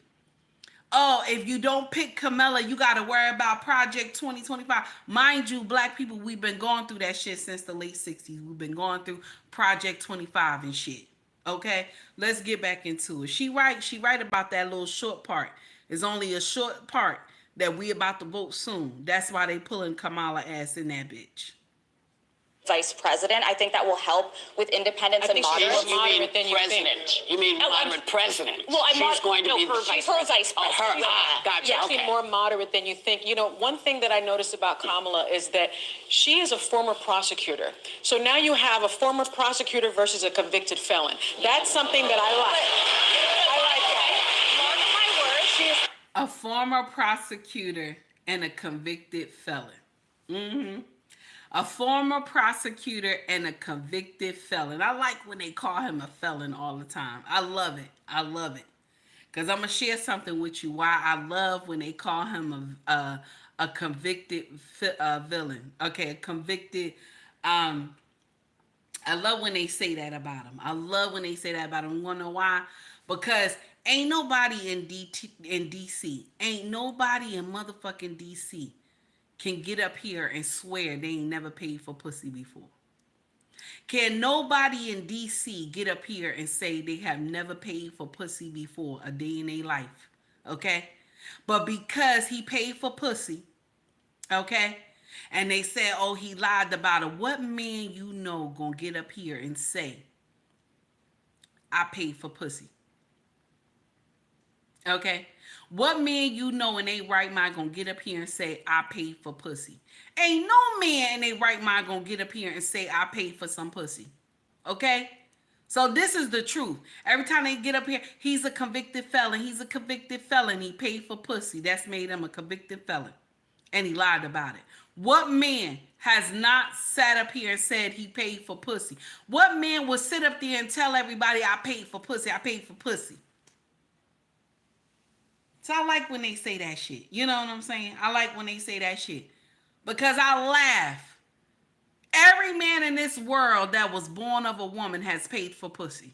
Oh, if you don't pick Kamala, you got to worry about Project 2025. Mind you, black people, we've been going through that shit since the late 60s. We've been going through Project 25 and shit. Okay? Let's get back into it. She right about that little short part. It's only a short part that we about to vote soon. That's why they pulling Kamala ass in that bitch. Vice president. I think that will help with independence and moderates. You mean president? You mean moderate president? Well, she's going to be she's her vice president. Gotcha. She's actually more moderate than you think. You know, one thing that I noticed about Kamala is that she is a former prosecutor. So now you have a former prosecutor versus a convicted felon. That's something that I like. I like that. Mark my words, she is A former prosecutor and a convicted felon. A former prosecutor and a convicted felon. I like when they call him a felon all the time. I love it. I love it. Because I'm going to share something with you why I love when they call him a convicted villain. Okay, a convicted... I love when they say that about him. I love when they say that about him. You want to know why? Because ain't nobody in D.C., ain't nobody in motherfucking D.C., can get up here and swear they ain't never paid for pussy before. Can nobody in DC get up here and say they have never paid for pussy before a day in their life? Okay? But because he paid for pussy, okay, and they said, oh, he lied about it, what man you know gonna get up here and say, I paid for pussy? Okay? What man you know in they right mind gonna get up here and say, I paid for pussy? Ain't no man in they right mind gonna get up here and say, I paid for some pussy. Okay? So this is the truth. Every time they get up here, he's a convicted felon. He's a convicted felon. He paid for pussy. That's made him a convicted felon. And he lied about it. What man has not sat up here and said he paid for pussy? What man will sit up there and tell everybody, I paid for pussy, I paid for pussy? So I like when they say that shit. You know what I'm saying? I like when they say that shit. Because I laugh. Every man in this world that was born of a woman has paid for pussy.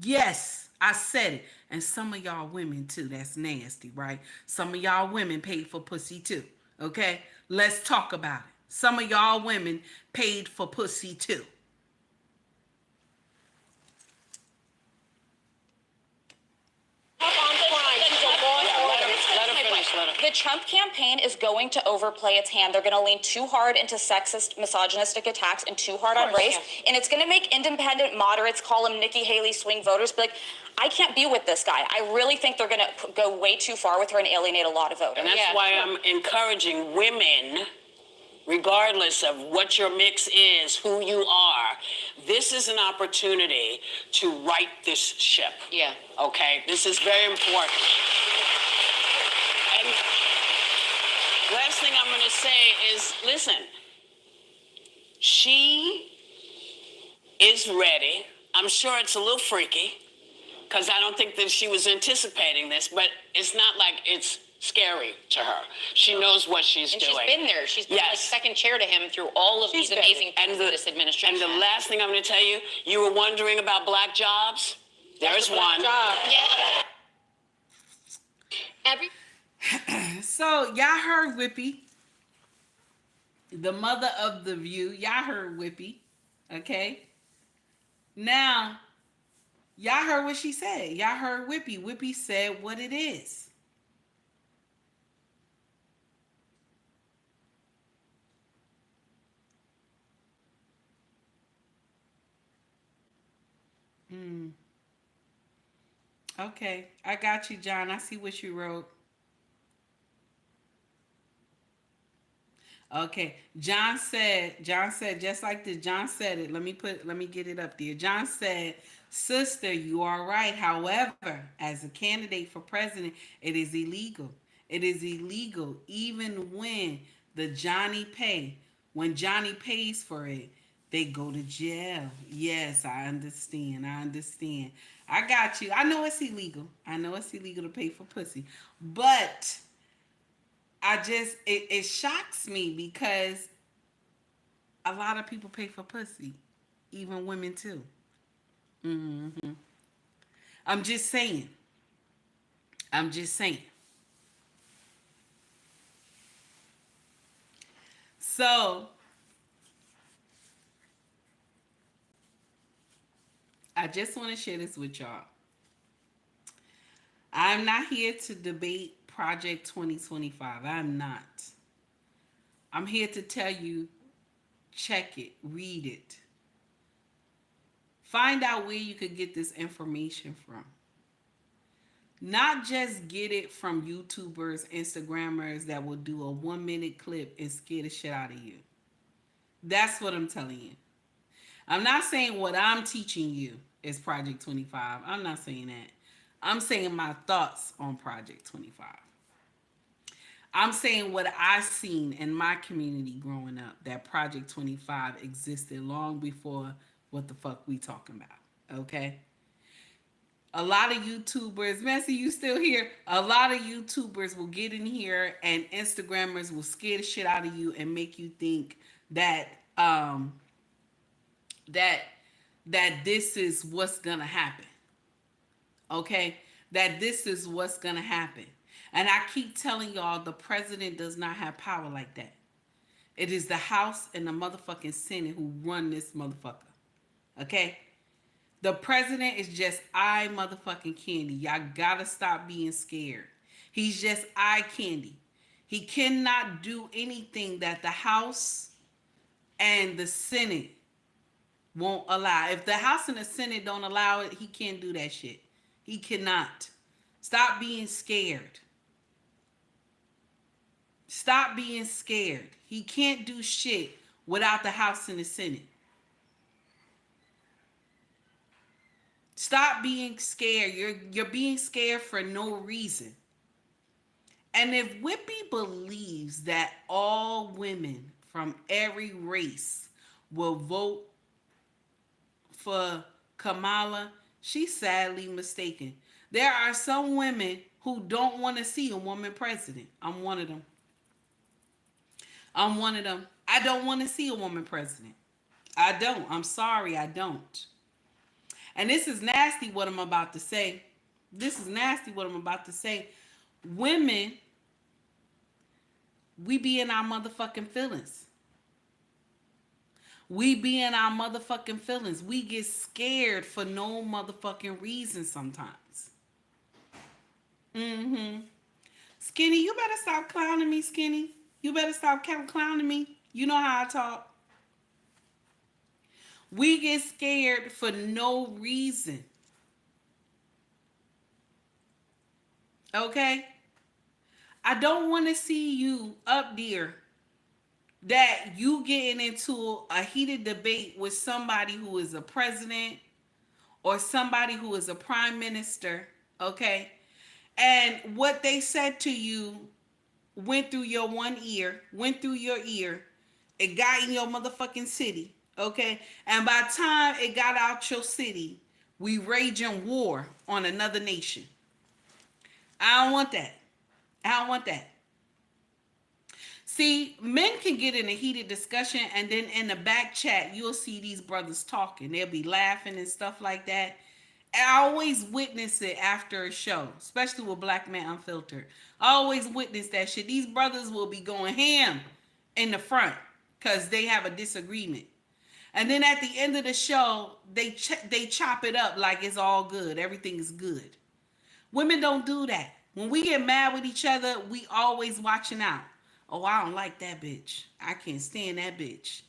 Yes, I said it. And some of y'all women too. That's nasty, right? Some of y'all women paid for pussy too. Okay? Let's talk about it. Some of y'all women paid for pussy too. The Trump campaign is going to overplay its hand. They're going to lean too hard into sexist, misogynistic attacks and too hard on race. Yeah. And it's going to make independent moderates, call them Nikki Haley swing voters, be like, I can't be with this guy. I really think they're going to go way too far with her and alienate a lot of voters. And that's why I'm encouraging women, regardless of what your mix is, who you are, this is an opportunity to right this ship. Yeah. Okay? This is very important. And last thing I'm going to say is, listen, she is ready. I'm sure it's a little freaky because I don't think that she was anticipating this, but it's not like it's scary to her. She knows what she's doing. She's been there. She's been like second chair to him through all of these amazing things of this administration. And the last thing I'm going to tell you, you were wondering about black jobs? There's one. Yeah. So y'all heard Whippy, the mother of the View. Y'all heard Whippy, okay? Now, y'all heard what she said. Y'all heard Whippy. Whippy said what it is. Okay, I got you, John. I see what you wrote. Okay, John said, just like this, John said it. Let me get it up there. John said, sister, you are right. However, as a candidate for president, it is illegal. It is illegal even when Johnny pays for it. They go to jail. Yes, I understand. I understand. I got you. I know it's illegal. I know it's illegal to pay for pussy. But it shocks me because a lot of people pay for pussy, even women too. Hmm. I'm just saying. I'm just saying. So I just want to share this with y'all. I'm not here to debate Project 2025. I'm not. I'm here to tell you, check it, read it. Find out where you could get this information from. Not just get it from YouTubers, Instagrammers that will do a 1 minute clip and scare the shit out of you. That's what I'm telling you. I'm not saying what I'm teaching you is Project 25. I'm not saying that. I'm saying my thoughts on Project 25. I'm saying what I seen in my community growing up, that Project 25 existed long before what the fuck we talking about. Okay? A lot of YouTubers, Messi, you still here? A lot of YouTubers will get in here and Instagrammers will scare the shit out of you and make you think that that this is what's gonna happen. Okay? That this is what's gonna happen. And I keep telling y'all, the president does not have power like that. It is the House and the motherfucking Senate who run this motherfucker. Okay? The president is just eye motherfucking candy. Y'all gotta stop being scared. He's just eye candy. He cannot do anything that the House and the Senate won't allow. If the House and the Senate don't allow it, he can't do that shit. He cannot. Stop being scared. Stop being scared. He can't do shit without the House and the Senate. Stop being scared. You're being scared for no reason. And if Whippy believes that all women from every race will vote for Kamala, she's sadly mistaken. There are some women who don't want to see a woman president. I'm one of them. I'm one of them. I don't want to see a woman president. I don't. I'm sorry, I don't. And this is nasty what I'm about to say. This is nasty what I'm about to say. Women, we be in our motherfucking feelings. We be in our motherfucking feelings. We get scared for no motherfucking reason sometimes. Skinny, you better stop clowning me, Skinny. You better stop clowning me. You know how I talk. We get scared for no reason. Okay? I don't want to see you up there that you getting into a heated debate with somebody who is a president or somebody who is a prime minister, okay? And what they said to you went through your one ear, went through your ear, it got in your motherfucking city, okay? And by the time it got out your city, we raging war on another nation. I don't want that. I don't want that. See, men can get in a heated discussion and then in the back chat, you'll see these brothers talking. They'll be laughing and stuff like that. I always witness it after a show, especially with Black Men Unfiltered. I always witness that shit. These brothers will be going ham in the front because they have a disagreement. And then at the end of the show, they chop it up like it's all good. Everything is good. Women don't do that. When we get mad with each other, we always watching out. Oh, I don't like that bitch. I can't stand that bitch.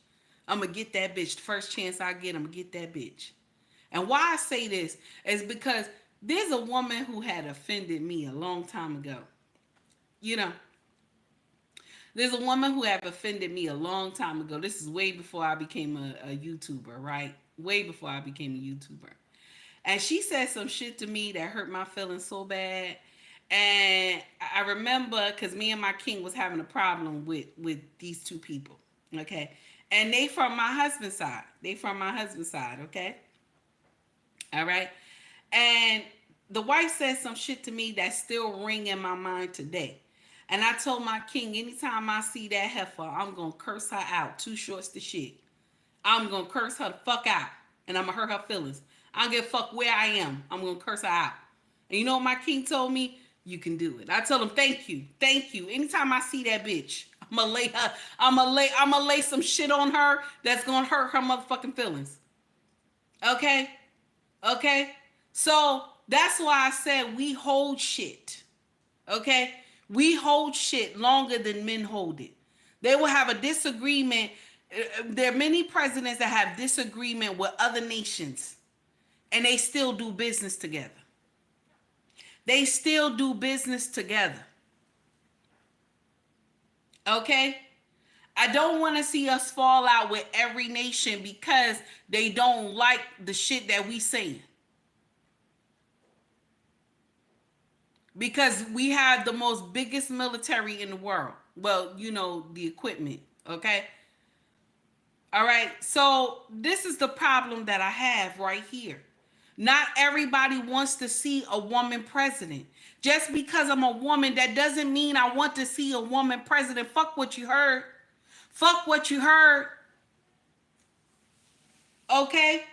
I'm going to get that bitch. The first chance I get, I'm going to get that bitch. And why I say this is because there's a woman who had offended me a long time ago. You know, there's a woman who had offended me a long time ago. This is way before I became a YouTuber, right? Way before I became a YouTuber. And she said some shit to me that hurt my feelings so bad. And I remember, because me and my king was having a problem with these two people, okay? And they from my husband's side. They from my husband's side, okay? All right. And the wife said some shit to me that still ring in my mind today. And I told my king, anytime I see that heifer, I'm going to curse her out. Too shorts to shit. I'm going to curse her the fuck out. And I'm going to hurt her feelings. I don't give a fuck where I am. I'm going to curse her out. And you know what my king told me? You can do it. I told him, thank you. Thank you. Anytime I see that bitch, I'm gonna lay some shit on her that's gonna hurt her motherfucking feelings. Okay? Okay? So that's why I said we hold shit. Okay? We hold shit longer than men hold it. They will have a disagreement. There are many presidents that have disagreement with other nations, and they still do business together. They still do business together. Okay? I don't want to see us fall out with every nation because they don't like the shit that we saying. Because we have the most biggest military in the world. Well, you know, the equipment, okay? All right, so this is the problem that I have right here. Not everybody wants to see a woman president. Just because I'm a woman, that doesn't mean I want to see a woman president. Fuck what you heard. Fuck what you heard. Okay?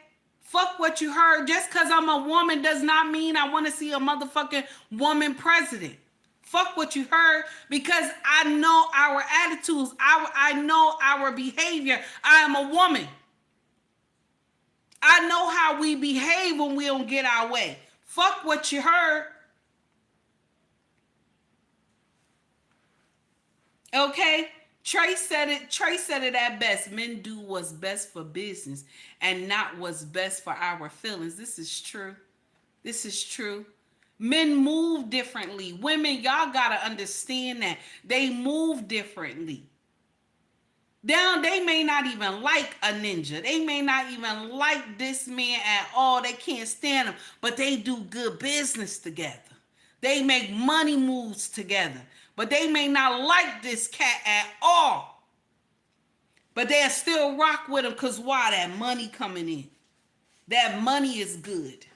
Fuck what you heard. Just because I'm a woman does not mean I want to see a motherfucking woman president. Fuck what you heard, because I know our attitudes. I know our behavior. I am a woman. I know how we behave when we don't get our way. Fuck what you heard. Okay? Trey said it at best. Men do what's best for business and not what's best for our feelings. This is true. This is true. Men move differently. Women, y'all gotta understand that. They move differently. They may not even like a ninja. They may not even like this man at all. They can't stand him, but they do good business together. They make money moves together, but they may not like this cat at all. But they'll still rock with him because why? That money coming in. That money is good.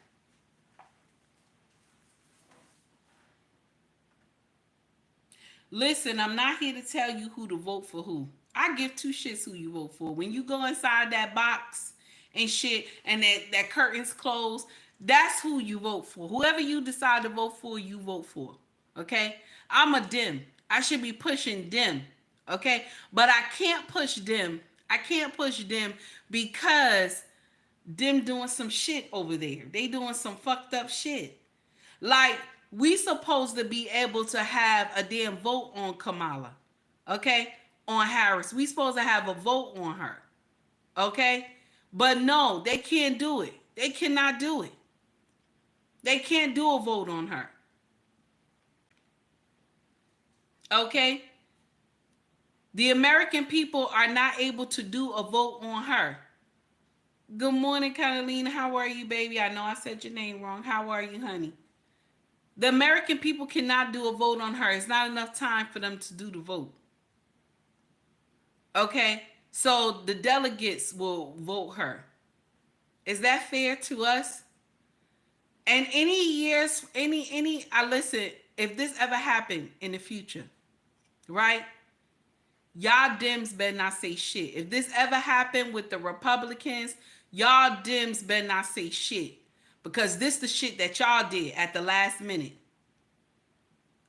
Listen, I'm not here to tell you who to vote for who. I give two shits who you vote for. When you go inside that box and shit and that curtain's closed, that's who you vote for. Whoever you decide to vote for, you vote for. Okay? I'm a Dem. I should be pushing Dem. Okay? But I can't push Dem. I can't push Dem because Dem doing some shit over there. They doing some fucked up shit. Like, we supposed to be able to have a damn vote on Kamala. Okay? On Harris. We supposed to have a vote on her. Okay? But no, they can't do it. They cannot do it. They can't do a vote on her. Okay? The American people are not able to do a vote on her. Good morning, Catalina. How are you, baby? I know I said your name wrong. How are you, honey? The American people cannot do a vote on her. It's not enough time for them to do the vote. Okay? So the delegates will vote her. Is that fair to us? And listen, if this ever happened in the future, right? Y'all Dems better not say shit. If this ever happened with the Republicans, y'all Dems better not say shit. Because this the shit that y'all did at the last minute.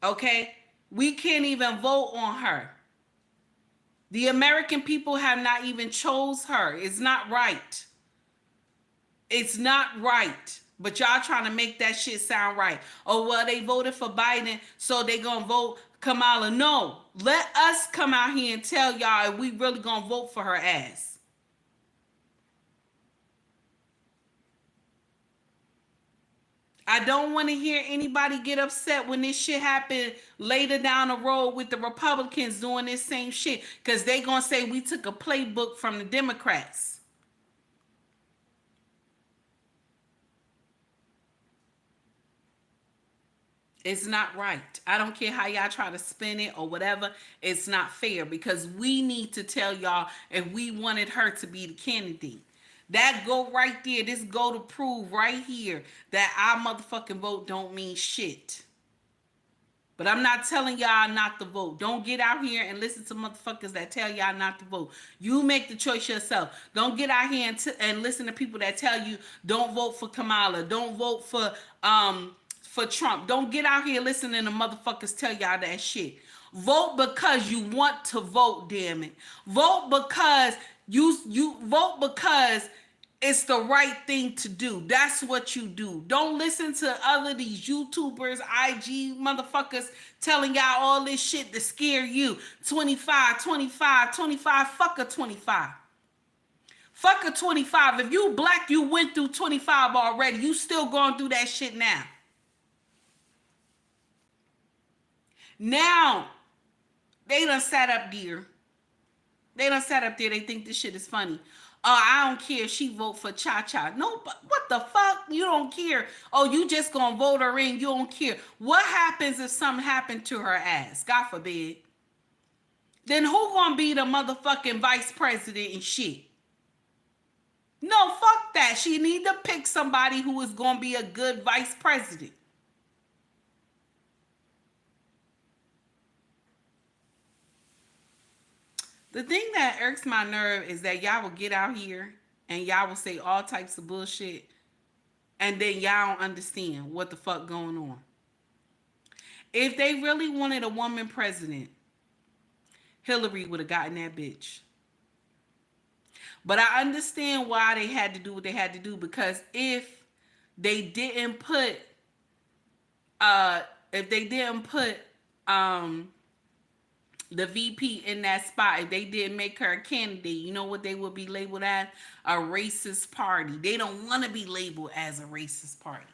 Okay? We can't even vote on her. The American people have not even chose her. It's not right. It's not right. But y'all trying to make that shit sound right. Oh, well, they voted for Biden, so they gonna vote Kamala. No. Let us come out here and tell y'all if we really gonna vote for her ass. I don't want to hear anybody get upset when this shit happened later down the road with the Republicans doing this same shit. Because they going to say we took a playbook from the Democrats. It's not right. I don't care how y'all try to spin it or whatever. It's not fair because we need to tell y'all if we wanted her to be the candidate. That go right there. This go to prove right here that our motherfucking vote don't mean shit. But I'm not telling y'all not to vote. Don't get out here and listen to motherfuckers that tell y'all not to vote. You make the choice yourself. Don't get out here and listen to people that tell you don't vote for Kamala. Don't vote for Trump. Don't get out here listening to motherfuckers tell y'all that shit. Vote because you want to vote, damn it. Vote because you vote because it's the right thing to do. That's what you do. Don't listen to other these YouTubers, IG motherfuckers telling y'all all this shit to scare you. 25, 25, 25. Fuck a 25. Fuck a 25. If you black, you went through 25 already. You still going through that shit now. Now, they done sat up there. They done sat up there. They think this shit is funny. Oh, I don't care if she vote for Cha-Cha. No, but what the fuck? You don't care. Oh, you just gonna vote her in. You don't care. What happens if something happened to her ass? God forbid. Then who gonna be the motherfucking vice president and shit? No, fuck that. She need to pick somebody who is gonna be a good vice president. The thing that irks my nerve is that y'all will get out here and y'all will say all types of bullshit and then y'all don't understand what the fuck going on. If they really wanted a woman president, Hillary would have gotten that bitch. But I understand why they had to do what they had to do, because if they didn't put the VP in that spot, if they didn't make her a candidate, you know what they would be labeled as? A racist party. They don't want to be labeled as a racist party.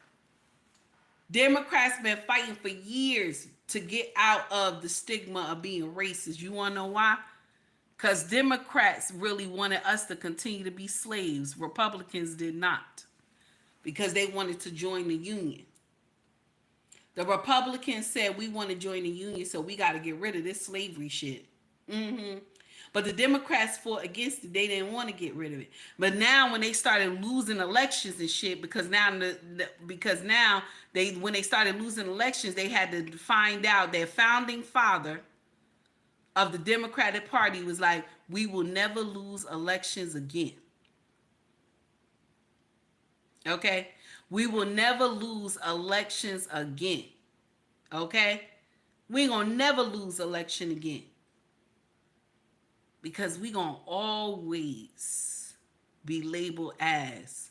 Democrats been fighting for years to get out of the stigma of being racist. You want to know why? Because Democrats really wanted us to continue to be slaves. Republicans did not. Because they wanted to join the union. The Republicans said we want to join the union, so we got to get rid of this slavery shit. But the Democrats fought against it. They didn't want to get rid of it. But now when they started losing elections and shit, because now when they started losing elections, they had to find out their founding father of the Democratic Party was like, we will never lose elections again. Okay? We will never lose elections again. Okay? We ain't gonna never lose election again. Because we gonna always be labeled as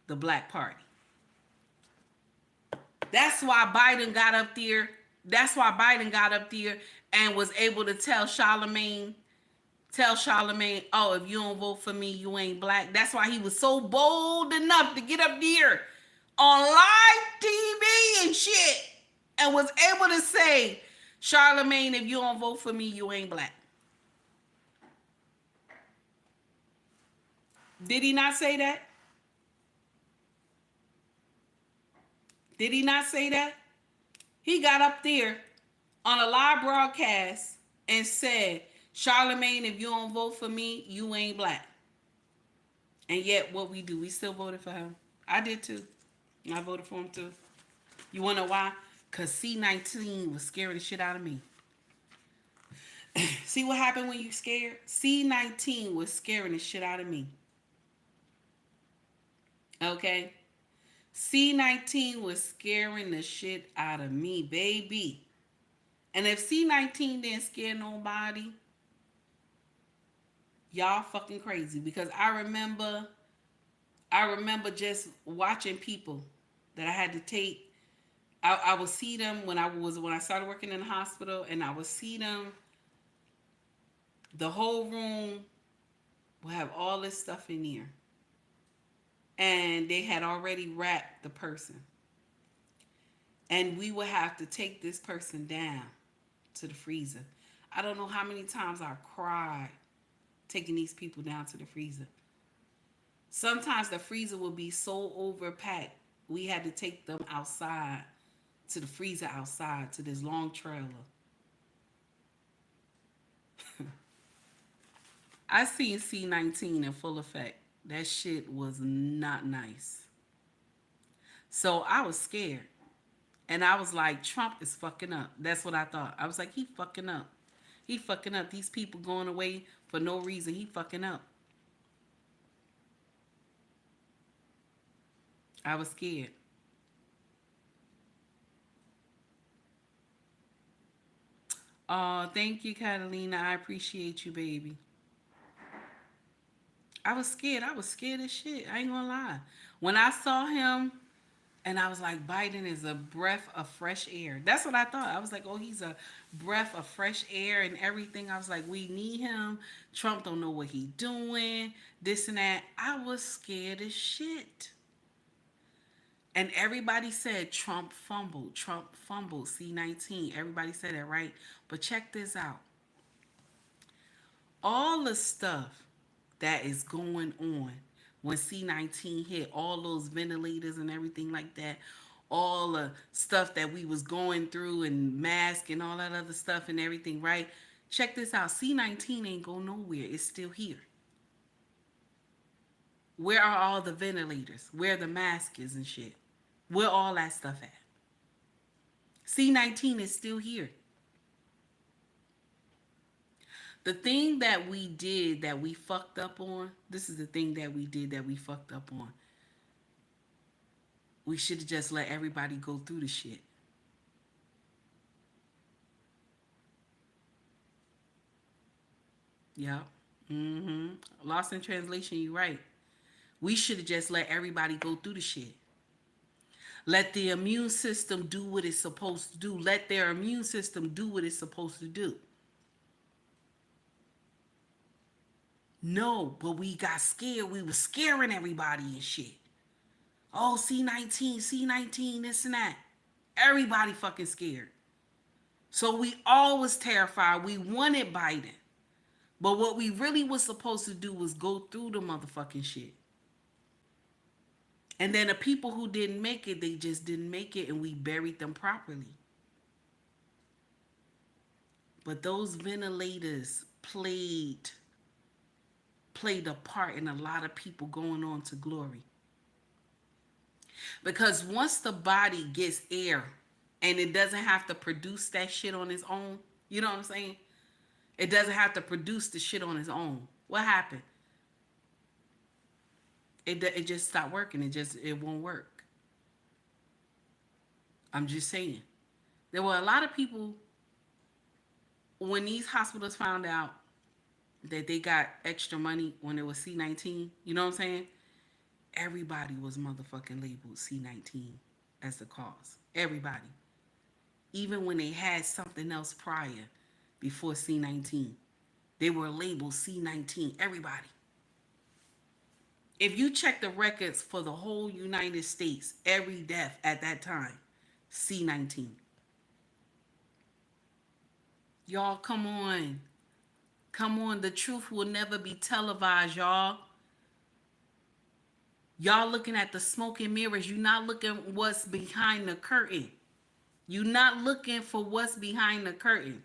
the Black Party. That's why Biden got up there. And was able to tell Charlemagne, oh, if you don't vote for me, you ain't black. That's why he was so bold enough to get up there on live TV and shit and was able to say, Charlemagne, if you don't vote for me, you ain't black. Did he not say that? Did he not say that? He got up there on a live broadcast and said, Charlemagne, if you don't vote for me, you ain't black. And yet what we do, we still voted for him. I did too. I voted for him too. You want to know why? Because C-19 was scaring the shit out of me. See what happened when you scared? C-19 was scaring the shit out of me. Okay? C-19 was scaring the shit out of me, baby. And if C-19 didn't scare nobody, y'all fucking crazy. Because I remember just watching people that I had to take. I would see them when I started working in the hospital, and I would see them. The whole room will have all this stuff in here. And they had already wrapped the person. And we would have to take this person down to the freezer. I don't know how many times I cried taking these people down to the freezer. Sometimes the freezer would be so overpacked, we had to take them outside to the freezer outside, to this long trailer. I seen C-19 in full effect. That shit was not nice. So I was scared. And I was like, Trump is fucking up. That's what I thought. I was like, he fucking up. He fucking up. These people going away for no reason. He fucking up. I was scared. Oh, thank you, Catalina. I appreciate you, baby. I was scared. I was scared as shit. I ain't gonna lie. When I saw him, and I was like, Biden is a breath of fresh air. That's what I thought. I was like, oh, he's a breath of fresh air and everything. I was like, we need him. Trump don't know what he doing. This and that. I was scared as shit. And everybody said Trump fumbled. Trump fumbled. C-19. Everybody said that, right? But check this out. All the stuff that is going on when C-19 hit, all those ventilators and everything like that, all the stuff that we was going through and mask and all that other stuff and everything, right? Check this out. C-19 ain't go nowhere. It's still here. Where are all the ventilators? Where the mask is and shit? Where all that stuff at? C-19 is still here. The thing that we did that we fucked up on, this is the thing that we did that we fucked up on. We should have just let everybody go through the shit. Yep. Lost in translation, you're right. We should have just let everybody go through the shit. Let the immune system do what it's supposed to do. Let their immune system do what it's supposed to do. No, but we got scared. We were scaring everybody and shit. Oh, C-19, this and that. Everybody fucking scared. So we all was terrified. We wanted Biden. But what we really was supposed to do was go through the motherfucking shit. And then the people who didn't make it, they just didn't make it, and we buried them properly. But those ventilators played a part in a lot of people going on to glory. Because once the body gets air and it doesn't have to produce that shit on its own, you know what I'm saying? It doesn't have to produce the shit on its own. What happened? It just stopped working. It won't work. I'm just saying. There were a lot of people, when these hospitals found out that they got extra money when it was C-19, you know what I'm saying? Everybody was motherfucking labeled C-19 as the cause. Everybody. Even when they had something else prior before C-19, they were labeled C-19. Everybody. If you check the records for the whole United States, every death at that time, C-19. Y'all, come on. Come on. The truth will never be televised, y'all. Y'all looking at the smoke and mirrors. You're not looking what's behind the curtain. You're not looking for what's behind the curtain.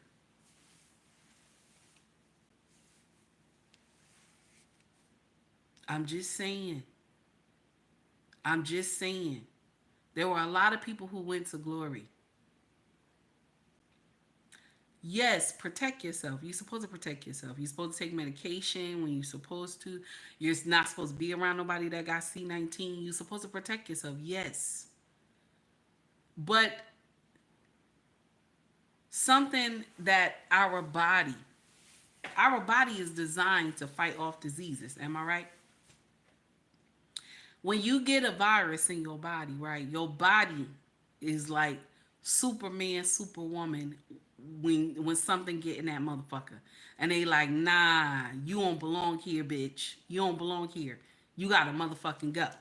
I'm just saying. There were a lot of people who went to glory. Yes, protect yourself. You're supposed to protect yourself. You're supposed to take medication when you're supposed to. You're not supposed to be around nobody that got C-19. You're supposed to protect yourself. Yes. But something that our body is designed to fight off diseases. Am I right? When you get a virus in your body, right? Your body is like Superman, Superwoman when something get in that motherfucker. And they like, nah, you don't belong here, bitch. You don't belong here. You got a motherfucking gut.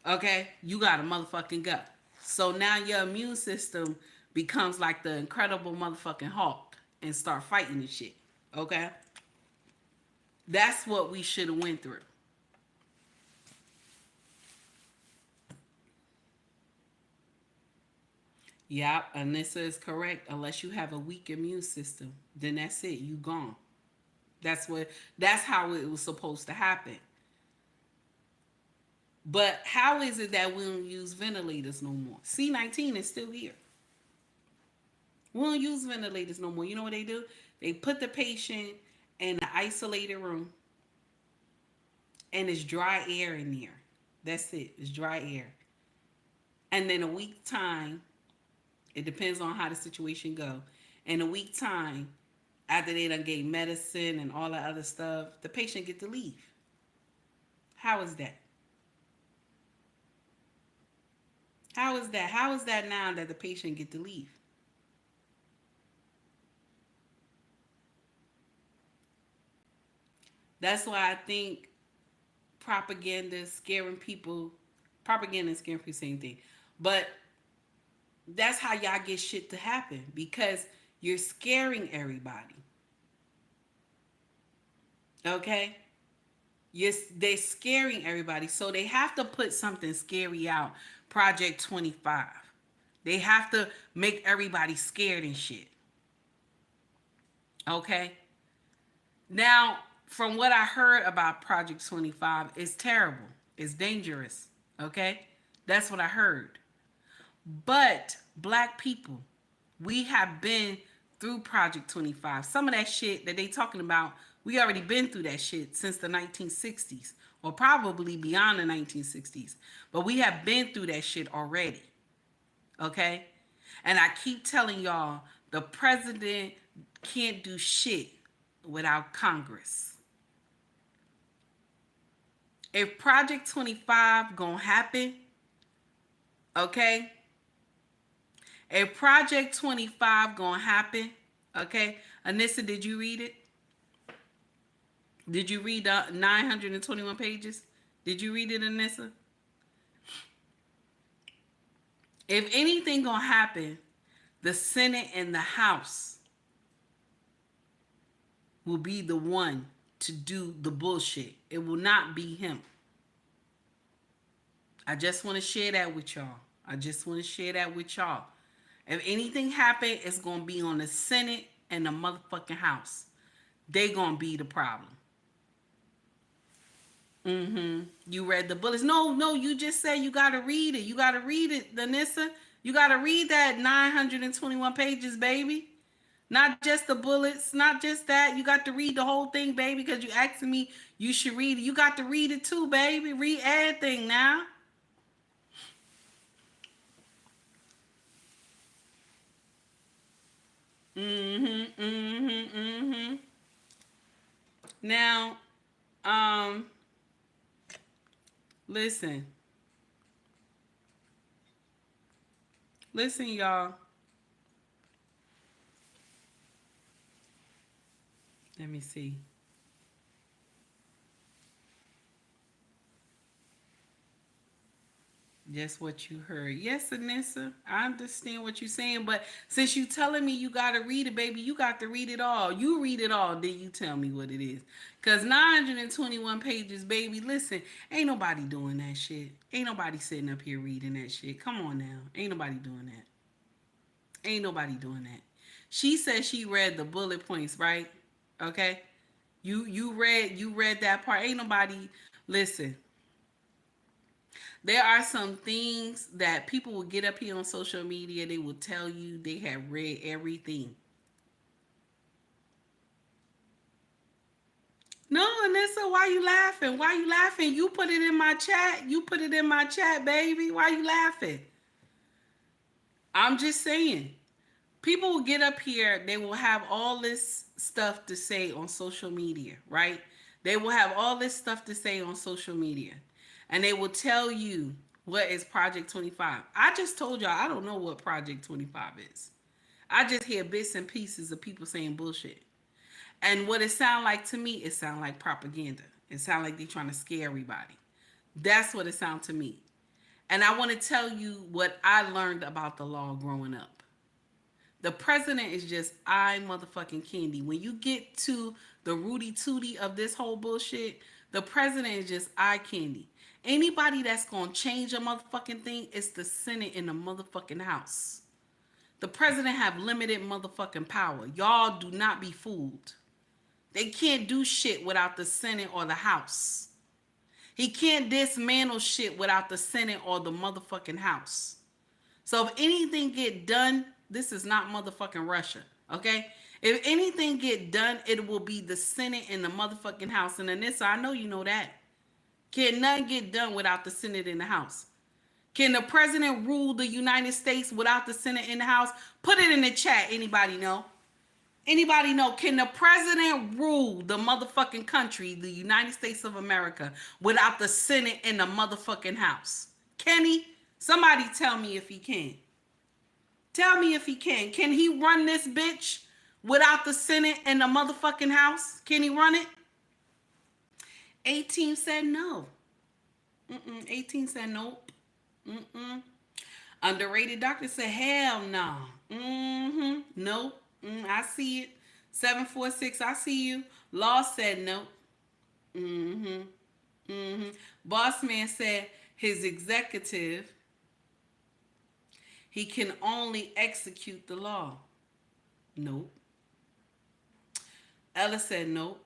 Okay? You got a motherfucking gut. So now your immune system becomes like the Incredible motherfucking Hulk and start fighting and shit. Okay? That's what we should have went through. Yep, Anissa is correct. Unless you have a weak immune system, then that's it. You gone. That's how it was supposed to happen. But how is it that we don't use ventilators no more? C-19 is still here. We don't use ventilators no more. You know what they do? They put the patient in an isolated room and it's dry air in there. That's it. It's dry air. And then a week time, it depends on how the situation go. In a week time, after they done gave medicine and all that other stuff, the patient get to leave. How is that? How is that? How is that now that the patient get to leave? That's why I think propaganda is scaring people. Propaganda and scaring people, same thing. But that's how y'all get shit to happen because you're scaring everybody. Okay? They're scaring everybody. So they have to put something scary out. Project 25. They have to make everybody scared and shit. Okay? Now, from what I heard about Project 25, it's terrible. It's dangerous. Okay? That's what I heard. But black people, we have been through Project 25. Some of that shit that they talking about, we already been through that shit since the 1960s, or probably beyond the 1960s. But we have been through that shit already. Okay? And I keep telling y'all, the president can't do shit without Congress. If Project 25 gonna happen, okay? If Project 25 gonna happen, okay? Anissa, did you read it? Did you read the 921 pages? Did you read it, Anissa? If anything gonna happen, the Senate and the House will be the one to do the bullshit. It will not be him. I just want to share that with y'all. If anything happen, it's going to be on the Senate and the motherfucking House. They going to be the problem. You read the bullets. No, you just said you got to read it. You got to read it, Danissa. You got to read that 921 pages, baby. Not just the bullets, not just that. You got to read the whole thing, baby, because you asking me you should read it. You got to read it too, baby. Read everything now. Now, listen. Listen, y'all. Let me see. Just what you heard. Yes, Anissa, I understand what you're saying, but since you telling me you got to read it, baby, you got to read it all. You read it all, then you tell me what it is. Because 921 pages, baby, listen, ain't nobody doing that shit. Ain't nobody sitting up here reading that shit. Come on now. Ain't nobody doing that. Ain't nobody doing that. She said she read the bullet points, right? Okay? You read that part. Ain't nobody, listen. There are some things that people will get up here on social media. They will tell you they have read everything. No, Anissa, why you laughing? Why you laughing? You put it in my chat. You put it in my chat, baby. Why you laughing? I'm just saying. People will get up here. They will have all this stuff to say on social media, right? They will have all this stuff to say on social media. And they will tell you what is Project 25. I just told y'all I don't know what Project 25 is. I just hear bits and pieces of people saying bullshit. And what it sound like to me, it sound like propaganda. It sound like they trying to scare everybody. That's what it sound to me. And I want to tell you what I learned about the law growing up. The president is just eye motherfucking candy. When you get to the Rudy Tooty of this whole bullshit, the president is just eye candy. Anybody that's going to change a motherfucking thing is the Senate in the motherfucking House. The president have limited motherfucking power. Y'all do not be fooled. They can't do shit without the Senate or the House. He can't dismantle shit without the Senate or the motherfucking House. So if anything get done, this is not motherfucking Russia, okay? If anything get done, it will be the Senate and the motherfucking House. And Anissa, I know you know that. Can nothing get done without the Senate and the House? Can the president rule the United States without the Senate and the House? Put it in the chat. Anybody know? Anybody know? Can the president rule the motherfucking country, the United States of America, without the Senate and the motherfucking House? Can he? Somebody tell me if he can. Tell me if he can. Can he run this bitch without the Senate and the motherfucking House? Can he run it? 18 said no. 18 said nope. Underrated doctor said hell no. Nope. I see it. 746, I see you. Law said no. Boss man said his executive, he can only execute the law. Nope. Ella said nope.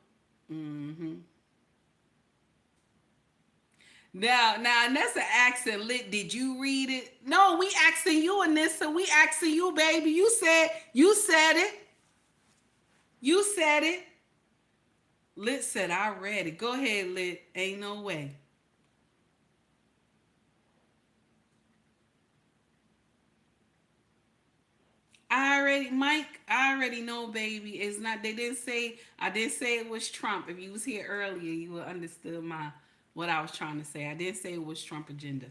Now, that's an accent. Lit. Did you read it? No, we asking you, Anissa. We asking you, baby. You said it. You said it. Lit said, I read it. Go ahead, Lit. Ain't no way. I already know, baby. It's not, I didn't say it was Trump. If you was here earlier, you would understood what I was trying to say. I didn't say it was Trump agenda.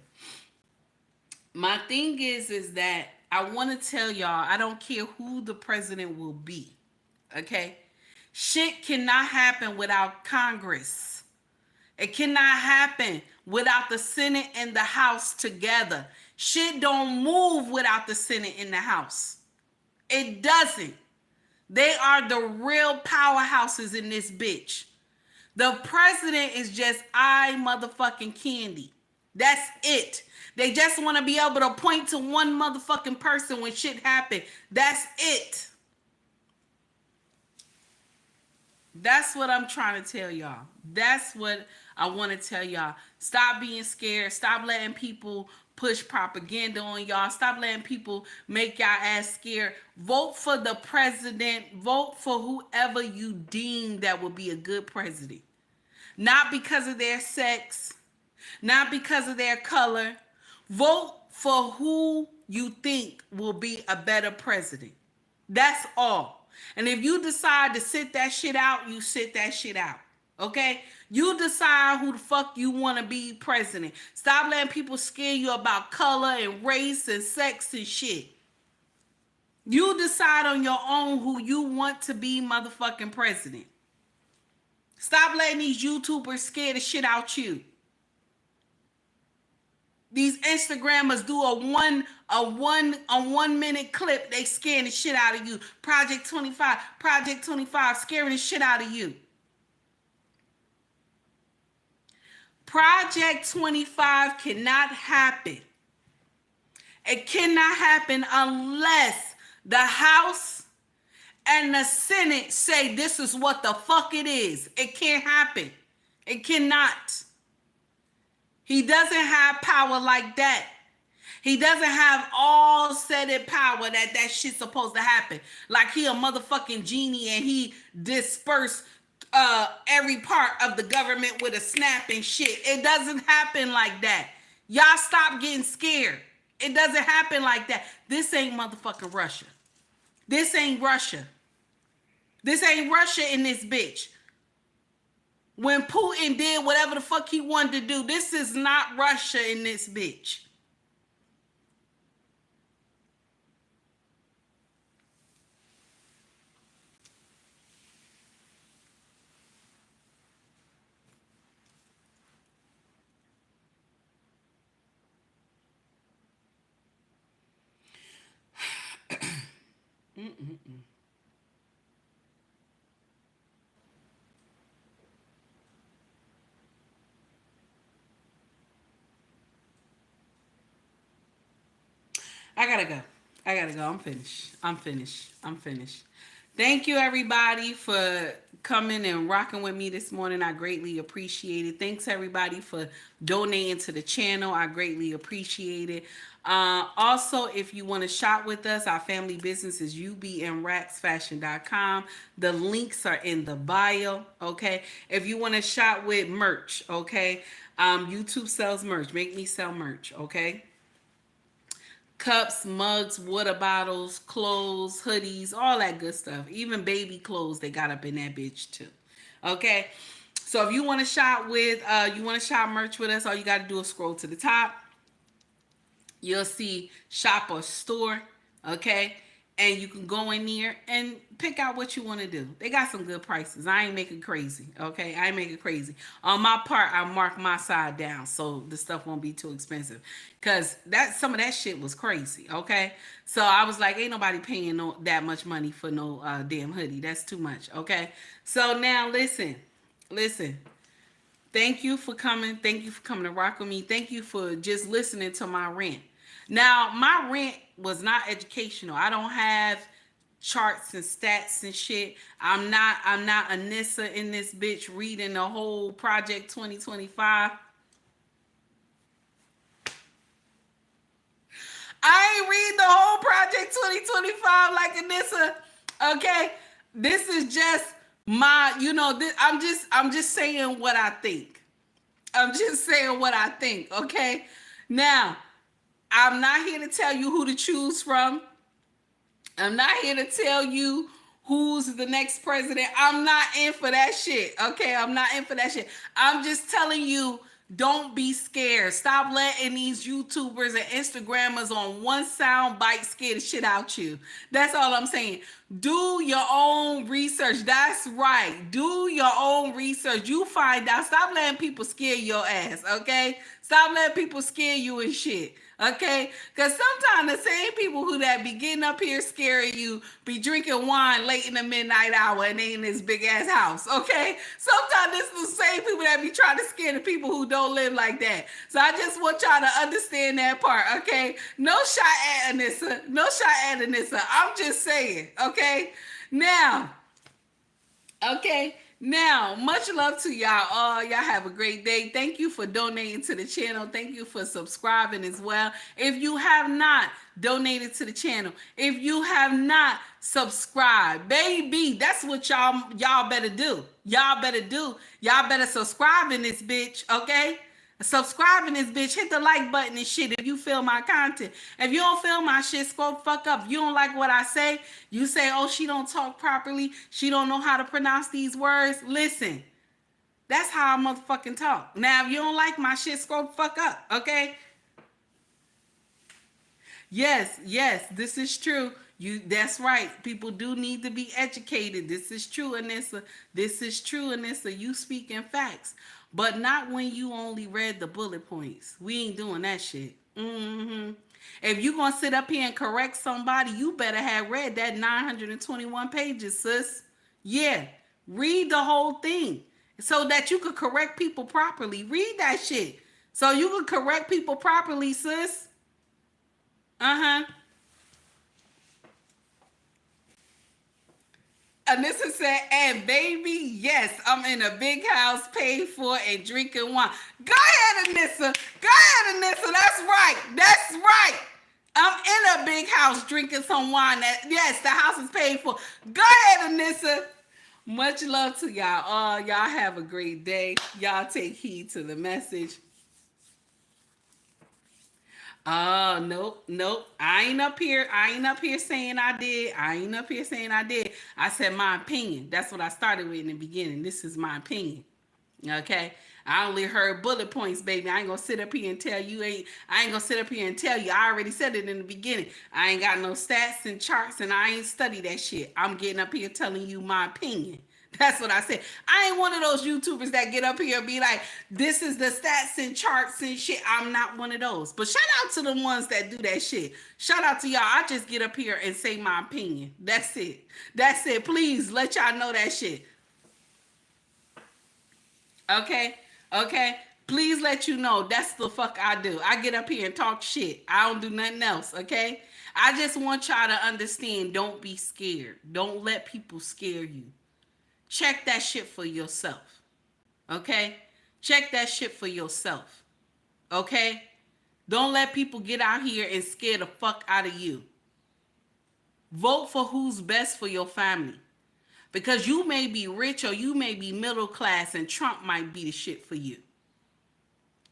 My thing is that I want to tell y'all, I don't care who the president will be. Okay? Shit cannot happen without Congress. It cannot happen without the Senate and the House together. Shit don't move without the Senate and the House. It doesn't. They are the real powerhouses in this bitch. The president is just motherfucking candy. That's it. They just want to be able to point to one motherfucking person when shit happen. That's it. That's what I'm trying to tell y'all. That's what I want to tell y'all. Stop being scared. Stop letting people push propaganda on y'all. Stop letting people make y'all ass scared. Vote for the president. Vote for whoever you deem that will be a good president. Not because of their sex. Not because of their color. Vote for who you think will be a better president. That's all. And if you decide to sit that shit out, you sit that shit out. Okay? You decide who the fuck you want to be president. Stop letting people scare you about color and race and sex and shit. You decide on your own who you want to be motherfucking president. Stop letting these YouTubers scare the shit out you. These Instagrammers do a one minute clip, they scaring the shit out of you. Project 25 scaring the shit out of you. Project 25 cannot happen. It cannot happen unless the House and the Senate say this is what the fuck it is. It can't happen. It cannot. He doesn't have power like that. He doesn't have all set power that shit's supposed to happen. Like he a motherfucking genie and he dispersed every part of the government with a snap and shit. It doesn't happen like that. Y'all stop getting scared. It doesn't happen like that. This ain't motherfucking Russia. This ain't Russia. This ain't Russia in this bitch. When Putin did whatever the fuck he wanted to do, this is not Russia in this bitch. I gotta go. I gotta go. I'm finished. Thank you, everybody, for coming and rocking with me this morning. I greatly appreciate it. Thanks, everybody, for donating to the channel. I greatly appreciate it. Also, if you want to shop with us, our family business is ubnracksfashion.com. The links are in the bio, okay? If you want to shop with merch, okay? YouTube sells merch. Make me sell merch, okay? Cups, mugs, water bottles, clothes, hoodies, all that good stuff. Even baby clothes, they got up in that bitch too. Okay? So if you want to shop with, you want to shop merch with us, all you got to do is scroll to the top. You'll see shop or store, okay? And you can go in there and pick out what you want to do. They got some good prices. I ain't making crazy, okay? I ain't making crazy. On my part, I mark my side down so the stuff won't be too expensive. Because some of that shit was crazy, okay? So I was like, ain't nobody paying that much money for no damn hoodie. That's too much, okay? So now listen. Thank you for coming. Thank you for coming to rock with me. Thank you for just listening to my rant. Now, my rant was not educational. I don't have charts and stats and shit. I'm not Anissa in this bitch reading the whole Project 2025. I ain't read the whole Project 2025 like Anissa. Okay? This is just my, I'm just saying what I think. Okay? Now, I'm not here to tell you who to choose from. I'm not here to tell you who's the next president. I'm not in for that shit. Okay, I'm not in for that shit. I'm just telling you, don't be scared. Stop letting these YouTubers and Instagrammers on one sound bite scare the shit out you. That's all I'm saying. Do your own research. That's right. Do your own research. You find out. Stop letting people scare your ass, okay? Stop letting people scare you and shit. Okay, because sometimes the same people who that be getting up here scaring you be drinking wine late in the midnight hour and they in this big ass house. Okay, sometimes this is the same people that be trying to scare the people who don't live like that. So I just want y'all to understand that part. Okay, no shot at Anissa. I'm just saying. Okay, now. Now, much love to y'all. Y'all have a great day. Thank you for donating to the channel. Thank you for subscribing as well. If you have not donated to the channel, if you have not subscribed, baby, that's what y'all better do. Y'all better subscribe in this bitch, okay? Subscribe in this bitch. Hit the like button and shit if you feel my content. If you don't feel my shit, scroll fuck up. If you don't like what I say, you say, oh, she don't talk properly. She don't know how to pronounce these words. Listen, that's how I motherfucking talk. Now, if you don't like my shit, scroll fuck up, okay? Yes, this is true. That's right. People do need to be educated. This is true, Anissa. You speaking facts. But not when you only read the bullet points. We ain't doing that shit. If you gonna sit up here and correct somebody, you better have read that 921 pages, sis. Yeah, read the whole thing so that you could correct people properly. Read that shit so you could correct people properly, sis. Anissa said, and baby, yes, I'm in a big house paid for and drinking wine. Go ahead, Anissa. That's right. I'm in a big house drinking some wine. Yes, the house is paid for. Go ahead, Anissa. Much love to y'all. Y'all have a great day. Y'all take heed to the message. Oh, nope. I ain't up here saying I did. I said my opinion. That's what I started with in the beginning. This is my opinion. Okay? I only heard bullet points, baby. I ain't gonna sit up here and tell you. I already said it in the beginning. I ain't got no stats and charts and I ain't studied that shit. I'm getting up here telling you my opinion. That's what I said. I ain't one of those YouTubers that get up here and be like, this is the stats and charts and shit. I'm not one of those. But shout out to the ones that do that shit. Shout out to y'all. I just get up here and say my opinion. That's it. Please let y'all know that shit. Okay. Please let you know that's the fuck I do. I get up here and talk shit. I don't do nothing else, okay? I just want y'all to understand, don't be scared. Don't let people scare you. Check that shit for yourself, okay? Check that shit for yourself, okay? Don't let people get out here and scare the fuck out of you. Vote for who's best for your family. Because you may be rich or you may be middle class and Trump might be the shit for you.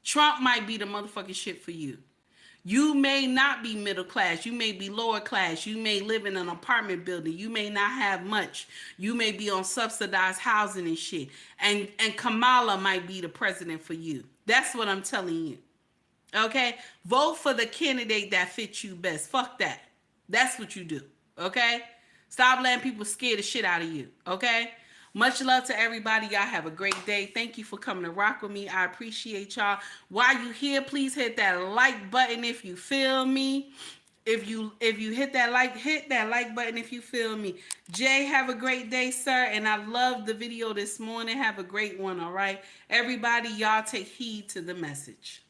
Trump might be the motherfucking shit for you. You may not be middle class. You may be lower class. You may live in an apartment building. You may not have much. You may be on subsidized housing and shit. And Kamala might be the president for you. That's what I'm telling you. Okay? Vote for the candidate that fits you best. Fuck that. That's what you do. Okay? Stop letting people scare the shit out of you. Okay? Much love to everybody. Y'all have a great day. Thank you for coming to rock with me. I appreciate y'all. While you here, please hit that like button if you feel me. If you hit that like button if you feel me. Jay, have a great day, sir. And I love the video this morning. Have a great one, all right? Everybody, y'all take heed to the message.